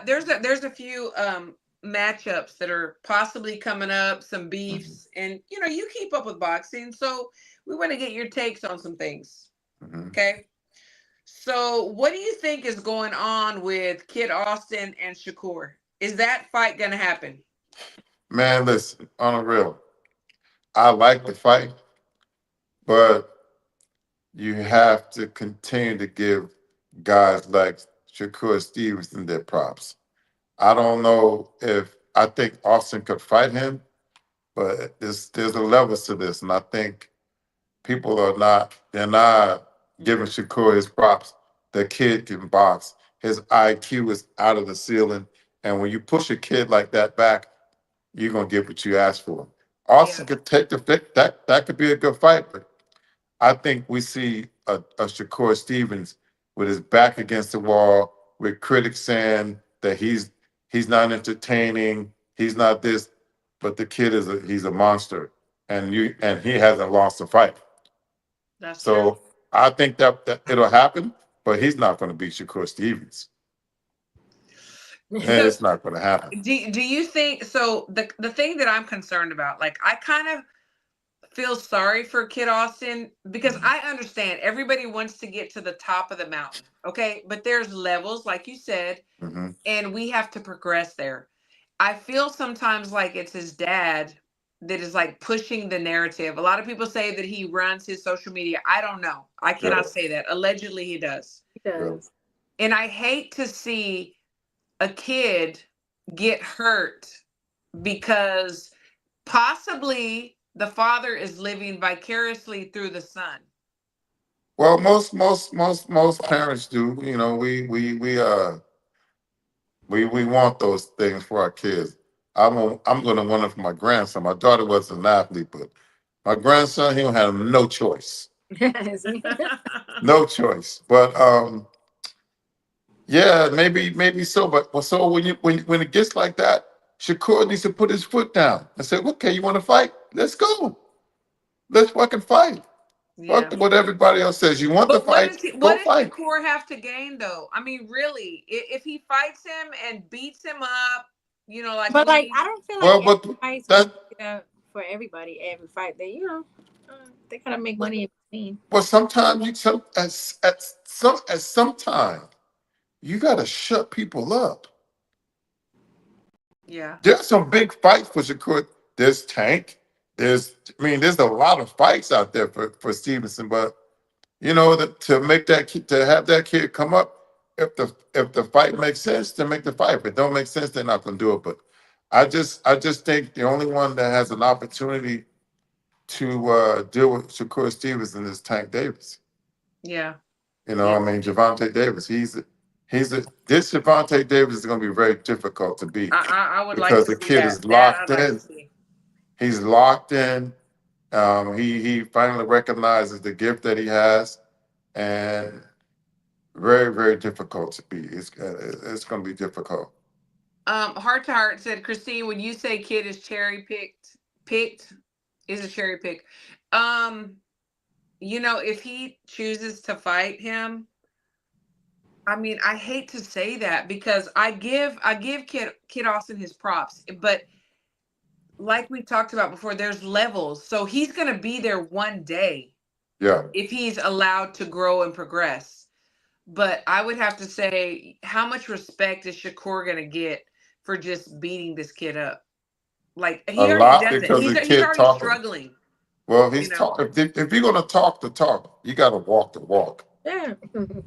there's a few matchups that are possibly coming up, some Mhm. beefs, and you keep up with boxing, so we want to get your takes on some things. Mhm. Okay, so what do you think is going on with Kid Austin and Shakur? Is that fight gonna happen? Man, listen, on a real, I like the fight, but you have to continue to give guys like Shakur Stevenson their props. I don't know if I think Austin could fight him, but there's a levels to this, and I think people they're not giving Shakur his props. The kid can box. His IQ is out of the ceiling, and when you push a kid like that back, you're gonna get what you ask for. Yeah, Austin could take the fit. That could be a good fight, but I think we see a Shakur Stevens with his back against the wall, with critics saying that he's not entertaining, he's not this, but the kid he's a monster, and he hasn't lost a fight. that's true. So I think that it'll happen, but he's not going to beat Shakur Stevens. So It's not going to happen. do you think so? The thing that I'm concerned about, like I kind of feel sorry for Kid Austin because I understand everybody wants to get to the top of the mountain. Okay. But there's levels, like you said, and we have to progress there. I feel sometimes like it's his dad that is like pushing the narrative. A lot of people say that he runs his social media. I don't know. I cannot say that. Allegedly, he does. He does. And I hate to see a kid get hurt because possibly the father is living vicariously through the son. Well, most parents do. You know, we want those things for our kids. I'm going to want it for my grandson. My daughter was an athlete, but my grandson, he don't have no choice. No choice. But yeah, maybe so. But so when it gets like that, Shakur needs to put his foot down and say, "Okay, you want to fight? Let's go. Let's fucking fight." Yeah. Fuck what everybody else says. You want to But fight? what Go does fight. Shakur have to gain, though? I mean, really, if he fights him and beats him up, you know, like. But like, I don't feel Well, like but fights that for everybody. Every fight, they they gotta make money in between. well, sometimes at some time you gotta shut people up. Yeah. There's some big fights for Shakur. There's Tank. There's a lot of fights out there for Stevenson, but you know, to make to have that kid come up, if the fight makes sense, then make the fight. If it don't make sense, they're not gonna do it. But I just think the only one that has an opportunity to deal with Shakur Stevenson is Tank Davis. Yeah. You know, I mean, Javante Davis. This Javante Davis is gonna be very difficult to beat I would like because to the see kid that. is That locked I'd like to in. see. He's locked in. He finally recognizes the gift that he has, and very, very difficult to beat. It's going to be difficult. Heart to Heart said, Christine, when you say kid is cherry picked is a cherry pick. You know, if he chooses to fight him, I mean, I hate to say that because I give Kid Austin his props, but like we talked about before, there's levels. So he's gonna be there one day. Yeah. If he's allowed to grow and progress. But I would have to say, how much respect is Shakur gonna get for just beating this kid up? Like he A already lot does it. because the He's kid already talking. struggling. Well, he's You know. if you're going to talk the talk, you got to walk the walk. Yeah.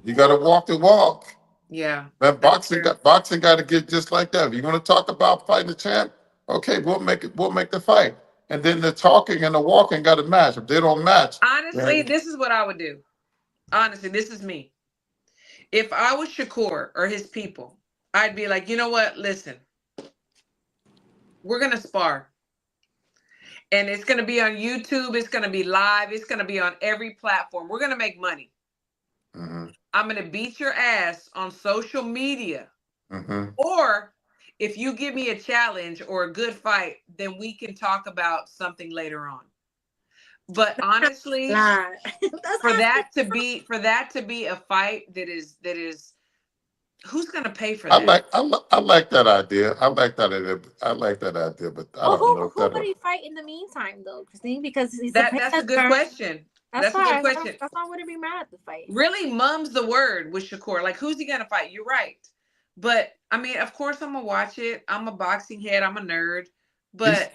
You got to walk the walk. Yeah. Man, That's boxing true. got to get just like that. If you want to talk about fighting the champ, okay, we'll make the fight. And then the talking and the walking got to match. If they don't match, Honestly, then this is what I would do. Honestly, this is me. If I was Shakur or his people, I'd be like, you know what? Listen, we're gonna spar. And it's gonna be on YouTube, it's gonna be live, it's gonna be on every platform. We're gonna make money. Mhm. I'm gonna beat your ass on social media. Mhm. Or if you give me a challenge or a good fight, then we can talk about something later on. But honestly, for that to be a fight that is who's gonna pay for that? I like that idea. I like that idea. I like that idea, but I Well, don't know if who that. would he fight in the meantime, though, Christine? Because he's That's a good question. That's That's a good why. question. That's why I wouldn't be mad at the fight. Really, mum's the word with Shakur. Like, who's he gonna fight? You're right. But I mean, of course, I'm gonna watch it. I'm a boxing head. I'm a nerd. But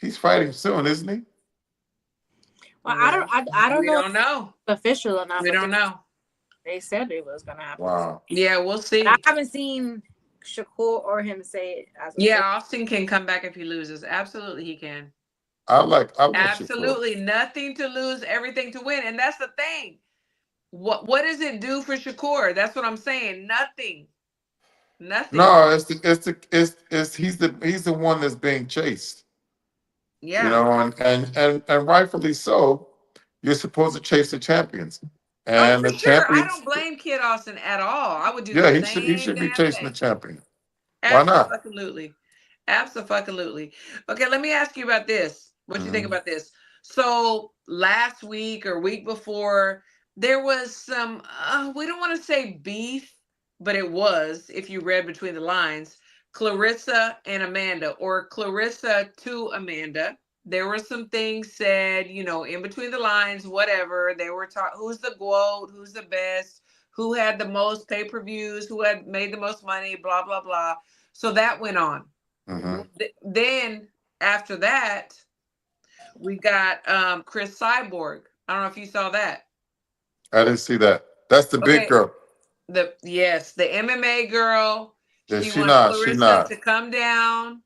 He's fighting soon, isn't he? Well, I don't we know. Don't know. Official or not? We but don't know. They said it was gonna happen. Wow. Yeah, we'll see. But I haven't seen Shakur or him say it as yeah, Austin can come back if he loses. Absolutely, he can. I like Absolutely Shakur. nothing to lose, everything to win, and that's the thing. What does it do for Shakur? That's what I'm saying. Nothing. No, he's the one that's being chased. Yeah. You know, and rightfully so. You're supposed to chase the champions. And for the sure. I champions. don't blame Kid Austin at all. I would do Yeah, the he same should be damn chasing thing. the champion. Why not? Absolutely. Absolutely. Okay, let me ask you about this. What you think about this? So last week or week before, there was some, we don't want to say beef, but it was, if you read between the lines, Clarissa and Amanda, or Clarissa to Amanda. there were some things said, you know, in between the lines, whatever. They were talking, who's the GOAT, who's the best, who had the most pay-per-views, who had made the most money, blah, blah, blah. So that went on. Then after that, we got Chris Cyborg. I don't know if you saw that. I didn't see that. That's the big girl. The MMA girl. Yeah, She she wants not. She Clarissa not. to come down,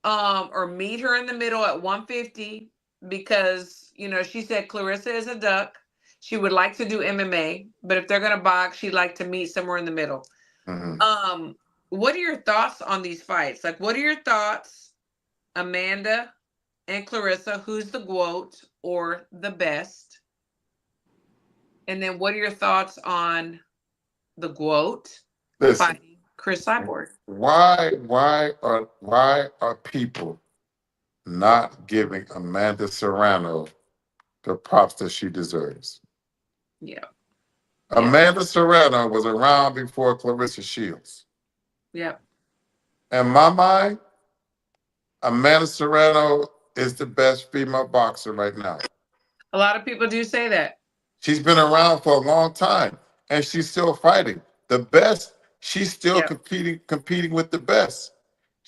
or meet her in the middle at 150 because, you know, she said Clarissa is a duck. She would like to do MMA, but if they're gonna box, she'd like to meet somewhere in the middle. What are your thoughts on these fights? Like, what are your thoughts, Amanda and Clarissa? Who's the GOAT or the best? And then what are your thoughts on the GOAT fighting Chris Cyborg? Why are people not giving Amanda Serrano the props that she deserves? Yeah. Amanda Serrano was around before Clarissa Shields. Yeah. In my mind, Amanda Serrano is the best female boxer right now. A lot of people do say that. She's been around for a long time, and she's still fighting. The best, she's still competing with the best.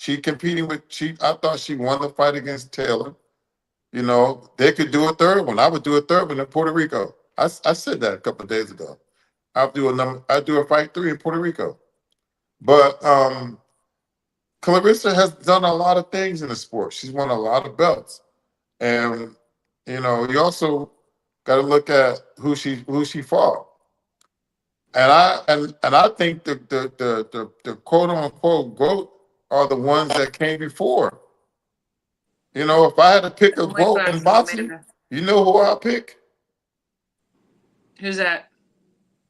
I thought she won the fight against Taylor. You know, they could do a third one. I would do a third one in Puerto Rico. I said that a couple of days ago. I'd do a fight 3 in Puerto Rico. But Clarissa has done a lot of things in the sport. She's won a lot of belts. And, you know, you also got to look at who she fought. And I think the quote unquote GOAT are the ones that came before. You know, if I had to pick a GOAT in boxing, you know who I'll pick? Who's that?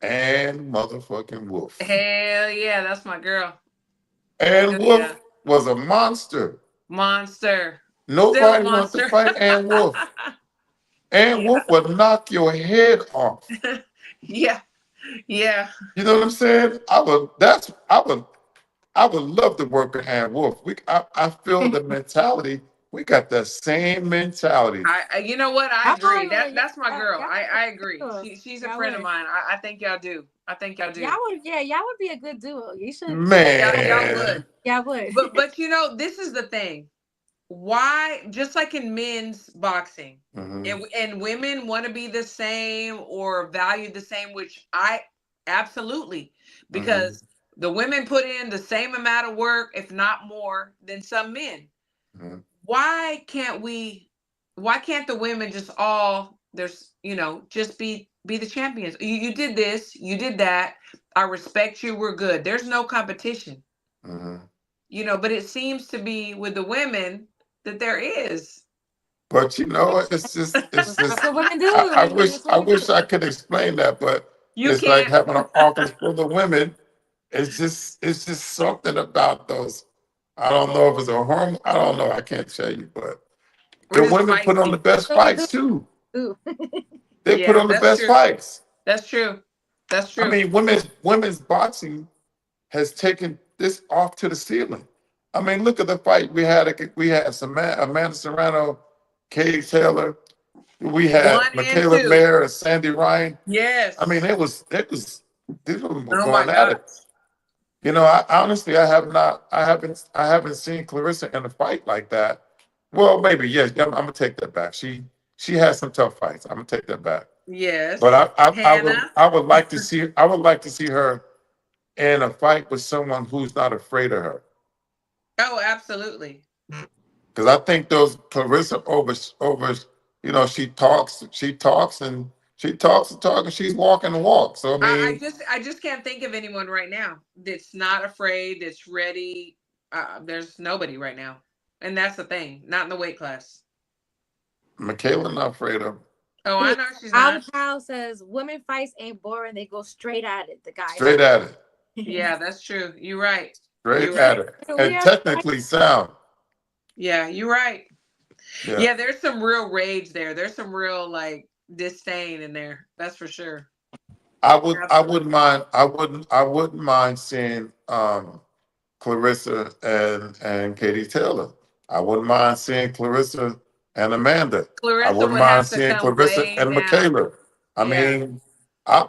Ann motherfucking Wolf. Hell yeah, that's my girl. Ann Wolf was a monster. Monster. Nobody wants to fight Ann Wolf. Ann Wolf would knock your head off. Yeah. Yeah. You know what I'm saying? I would love to work with Ann Wolf. I feel the mentality. We got the same mentality. You know what? I agree. That's my girl. I agree. She's a friend of mine. I think y'all do. Y'all would be a good duo. You should. Man. Y'all would. Y'all would. But you know, this is the thing. Why, just like in men's boxing, and women want to be the same or valued the same, which I absolutely, because the women put in the same amount of work, if not more, than some men. Why can't the women just just be the champions? You did this, you did that. I respect you. We're good. There's no competition. You know, but it seems to be with the women that there is. But you know, it's just I wish I could explain that, but it's like having an office for the women. It's just something about those. I don't know if it's a hormone. I don't know. I can't tell you, but the women put on the best fights too. They put on the best fights. That's true. That's true. I mean, women's boxing has taken this off to the ceiling. I mean, look at the fight we had. We had Amanda Serrano, Katie Taylor. We had Michaela Mayer and Sandy Ryan. Yes. I mean, these women were going at it. You know, I haven't seen Clarissa in a fight like that. Well, maybe yes. I'm gonna take that back. She has some tough fights. I'm gonna take that back. Yes. But I would like to see her in a fight with someone who's not afraid of her. Oh, absolutely. Because I think those Clarissa over, you know, she talks and she's walking the walk. So I mean, I just can't think of anyone right now that's not afraid, that's ready. There's nobody right now, and that's the thing. Not in the weight class. Michaela not afraid of. Oh, I know she's not. Al says women fights ain't boring. They go straight at it. The guy. Straight at it. Yeah, that's true. You're right. Straight at it, and technically sound. Yeah, you're right. Yeah, there's some real rage there. There's some real like disdain in there. That's for sure. I wouldn't mind seeing Clarissa and Katie Taylor. I wouldn't mind seeing Clarissa and Amanda. I Clarissa wouldn't would mind have to seeing come Clarissa way and down. Michaela. I Yeah. mean,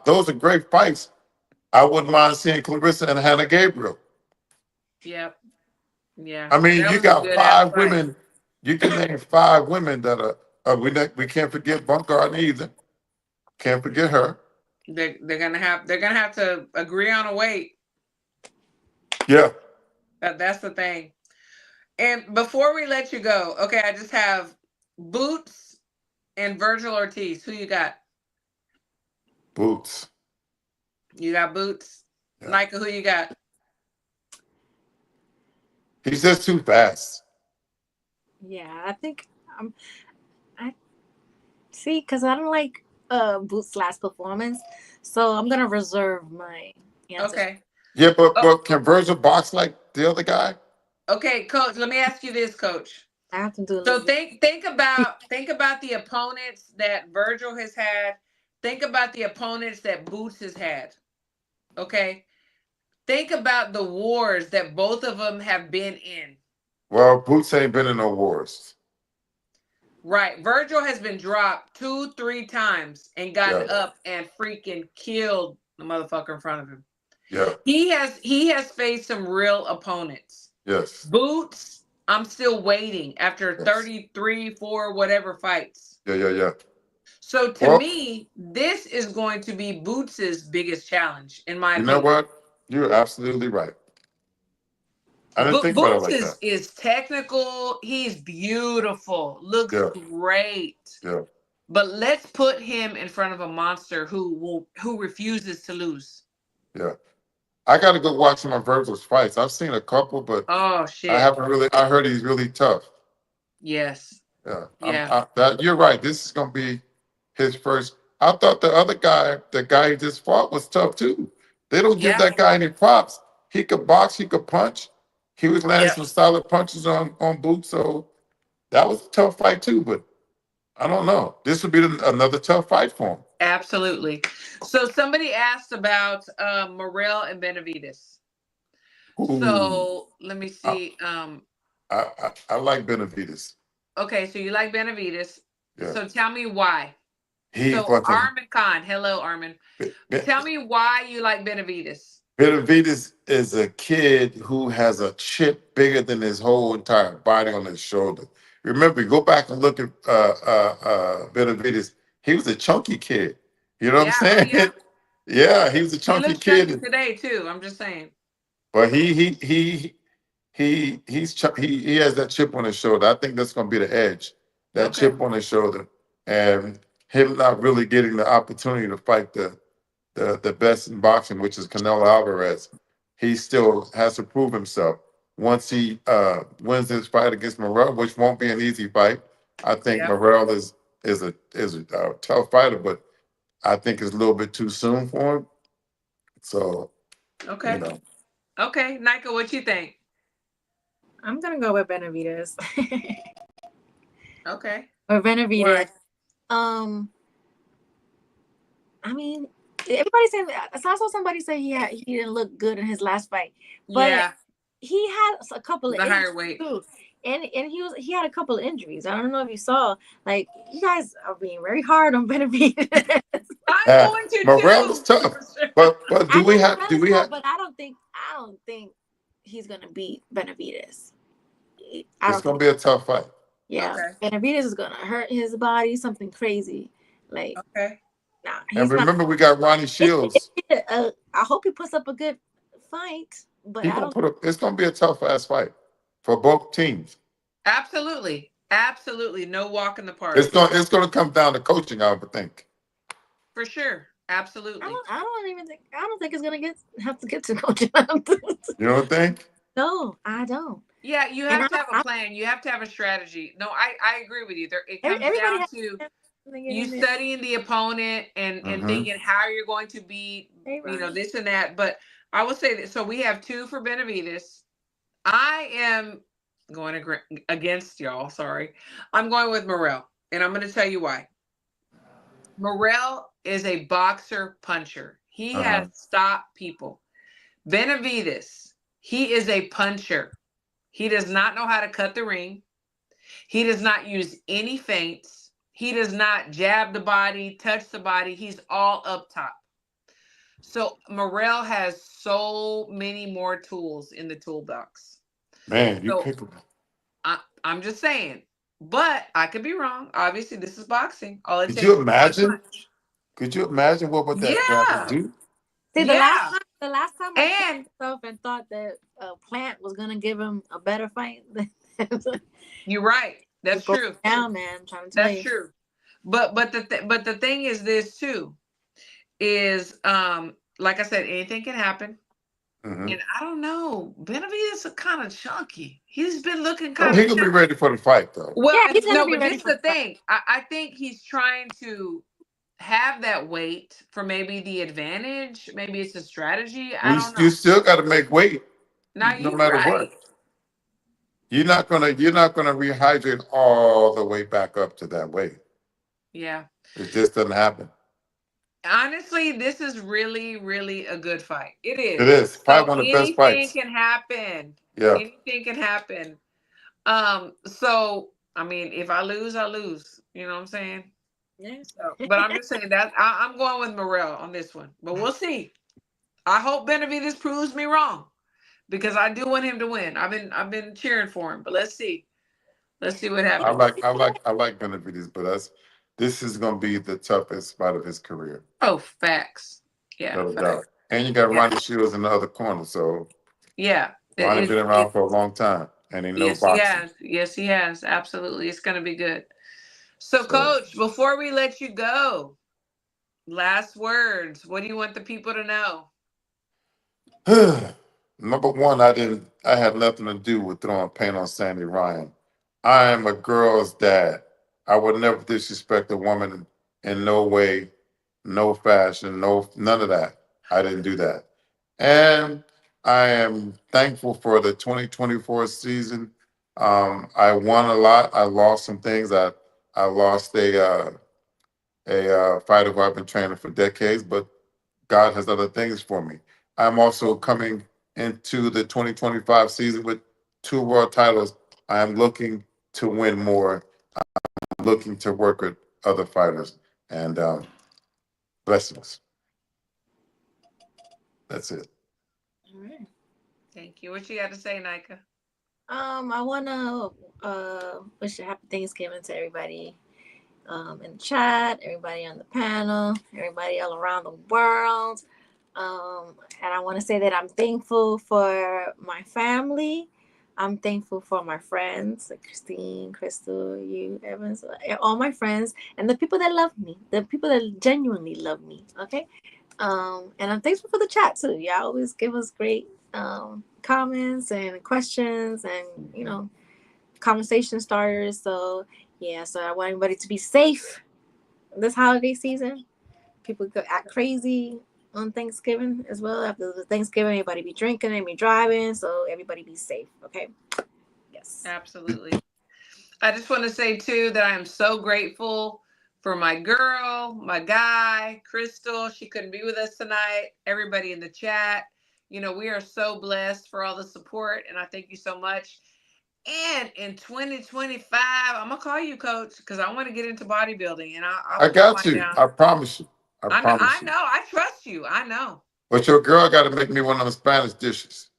those are great fights. I wouldn't mind seeing Clarissa and Hannah Gabriel. Yep. Yeah. I mean, That you was a got good ass 5 fight. women. You can name 5 women that are. We can't forget Bumgarner either. Can't forget her. They're gonna have to agree on a weight. Yeah. That's the thing. And before we let you go, okay, I just have Boots and Virgil Ortiz. Who you got? Boots. You got Boots. Yeah. Nika, who you got? He's just too fast. Yeah, I think I see because I don't like Boots' last performance, so I'm gonna reserve my answer. Okay. Yeah, but Oh, can Virgil box like the other guy? okay, Coach. Let me ask you this, Coach. I have to do a So little. think about the opponents that Virgil has had. Think about the opponents that Boots has had. Okay. Think about the wars that both of them have been in. Well, Boots ain't been in no wars. Right. Virgil has been dropped 2-3 times and gotten Yeah. up and freaking killed the motherfucker in front of him. Yeah. He has faced some real opponents. Yes. Boots, I'm still waiting after Yes. 33, 4, whatever fights. Yeah. So to Well, me, this is going to be Boots's biggest challenge, in my you know opinion. what? You're absolutely right. I didn't think about it Boots like that. is technical. He's beautiful. Looks Yeah. great. Yeah. But let's put him in front of a monster who refuses to lose. Yeah. I got to go watch some of Virgil's fights. I've seen a couple, but Oh I shit. haven't really. I heard he's really tough. Yes. Yeah. Yeah. You're right. This is gonna be his first. I thought the guy he just fought, was tough too. They don't give Yeah. that guy any props. He could box. He could punch. He was landing Yep. some solid punches on Boots. So that was a tough fight too. But I don't know. This would be another tough fight for him. Absolutely. So somebody asked about Morel and Benavides. Ooh. So let me I, see. I like Benavides. Okay, so you like Benavides. Yeah. So tell me why. He So fucking Armin Khan, hello Armin. Tell me why you like Benavides. Benavides is a kid who has a chip bigger than his whole entire body on his shoulder. Remember, go back and look at Benavides. He was a chunky kid. You know what I'm Yeah, oh saying? yeah. Yeah, he was a He chunky looks chunky kid. today too. I'm just saying. But he has that chip on his shoulder. I think that's going to be the edge. That Okay. chip on his shoulder, and him not really getting the opportunity to fight the best in boxing, which is Canelo Alvarez. He still has to prove himself. Once he wins this fight against Morel, which won't be an easy fight, I think Yep. Morel is a tough fighter, but I think it's a little bit too soon for him. So, Okay. you know, Okay, Nika, what you think? I'm gonna go with Benavides. Okay. Or Benavides. Why? I mean, everybody saying. I saw somebody say he didn't look good in his last fight, but Yeah, he had a couple of the higher injuries weight. too, and he had a couple of injuries. I don't know if you saw. Like, you guys are being very hard on Benavides. I'm going to Morel is too. tough. But do we have? But I don't think he's gonna beat Benavides. It's gonna be a tough fight. Yeah, Okay. Benavides is gonna hurt his body, something crazy. Like, Okay. nah, And he's not. remember, we got Ronnie Shields. I hope he puts up a good fight, but He I gonna don't. It's gonna be a tough ass fight for both teams. Absolutely. Absolutely. No walk in the park. It's gonna come down to coaching, I would think. For sure. Absolutely. I don't think it's gonna have to get to coaching. You don't think? No, I don't. Yeah, you And have to have a plan. You have to have a strategy. No, I agree with you. It comes everybody down has to you to studying the opponent and thinking how you're going to beat, this and that. But I will say that. So we have 2 for Benavides. I am going against y'all. Sorry. I'm going with Morel. And I'm going to tell you why. Morel is a boxer puncher. He has stopped people. Benavides, he is a puncher. He does not know how to cut the ring. He does not use any feints. He does not jab the body, touch the body. He's all up top. So Morrell has so many more tools in the toolbox. Man, you So pick him. I'm just saying, but I could be wrong. Obviously, this is boxing. All it Could takes you is one imagine? punch. Could you imagine what would that guy would Yeah, do? See, yeah, the last time I and checked myself and thought that Plant was gonna give him a better fight. you're right. That's Go true. down, man. I'm trying to tell That's you. true. But the thing is this too is like I said, anything can happen. Mm-hmm. And I don't know, Benavidez is kind of chunky. He's been looking Oh, kind he of gonna be chunky. ready for the fight though. Well, Yeah, he's gonna no, be but ready this is for the the fight. thing. I think he's trying to have that weight for maybe the advantage. Maybe it's a strategy. I don't You know. still got to make weight, Now no you're matter right. what. You're not gonna rehydrate all the way back up to that weight. Yeah. It just doesn't happen. Honestly, this is really, really a good fight. It is. It is probably So one of the best anything fights. can happen. Yeah. Anything can happen. So I mean, if I lose, I lose. You know what I'm saying? Yeah. So, but I'm just saying that I'm going with Morrell on this one. But we'll see. I hope Benavidez proves me wrong because I do want him to win. I've been cheering for him, but let's see. Let's see what I happens. like Benavidez, but this is gonna be the toughest fight of his career. Oh, facts. Yeah, No facts. doubt. And you got Yeah. Ronnie Shields in the other corner, so Yeah. Ronnie's been around for a long time and he knows Yes, he boxing. has. Yes, he has. Absolutely. It's going to be good. So, So Coach, before we let you go, last words. What do you want the people to know? number one, I had nothing to do with throwing paint on Sandy Ryan. I am a girl's dad. I would never disrespect a woman in no way, no fashion, none of that. I didn't do that. And I am thankful for the 2024 season. I won a lot. I lost some things. I lost a fighter who I've been training for decades, but God has other things for me. I'm also coming into the 2025 season with 2 world titles. I am looking to win more. I'm looking to work with other fighters. And blessings. That's it. All right. Thank you. What you got to say, Nika? I wanna wish a happy Thanksgiving to everybody in the chat, everybody on the panel, everybody all around the world. And I want to say that I'm thankful for my family. I'm thankful for my friends, like Christine, Crystal, you, Evans, all my friends, and the people that love me, the people that genuinely love me. Okay. And I'm thankful for the chat too. Y'all always give us great comments and questions and conversation starters. So yeah, so I want everybody to be safe this holiday season. People go act crazy on Thanksgiving as well. After the Thanksgiving, everybody be drinking and be driving, so everybody be safe. Okay. Yes. Absolutely. I just want to say too that I am so grateful for my girl, my guy, Crystal. She couldn't be with us tonight. Everybody in the chat. We are so blessed for all the support, and I thank you so much. And in 2025, I'm gonna call you, Coach, because I want to get into bodybuilding, and I I'll got find you. out. I promise you. I I know, promise you. I trust you. I know. But your girl got to make me one of them Spanish dishes.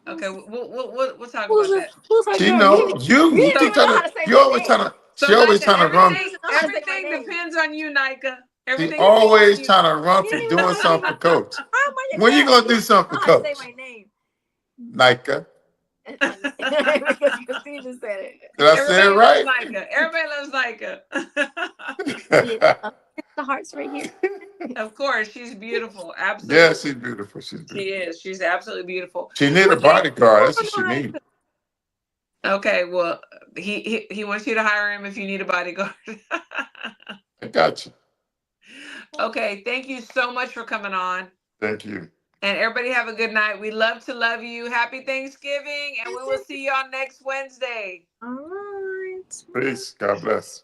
Okay, we'll talk Who's about that. who's her She girl? know You you didn't keep even know trying how to. to say You my always name. trying to. So, She always Nika, trying to run. everything depends on you, Nika. She Everything always depends trying to run You for didn't even know doing how to something for Coach. How am I your When you girl? gonna do something for Know how to say Coach? my name. Nika. Because Christine just said it. Did I say it Everybody loves right? Nika. Everybody loves Nika. Yeah, the hearts right here. Of course, she's beautiful. Absolutely. Yeah, she's beautiful. She's She beautiful. is. She's absolutely beautiful. She need a Well, thank bodyguard. That's what she need. Okay, well, he wants you to hire him if you need a bodyguard. I got you. Okay, thank you so much for coming on. Thank you. And everybody have a good night. We love to love you. Happy Thanksgiving, and we will see you on next Wednesday. All right. Peace. God bless.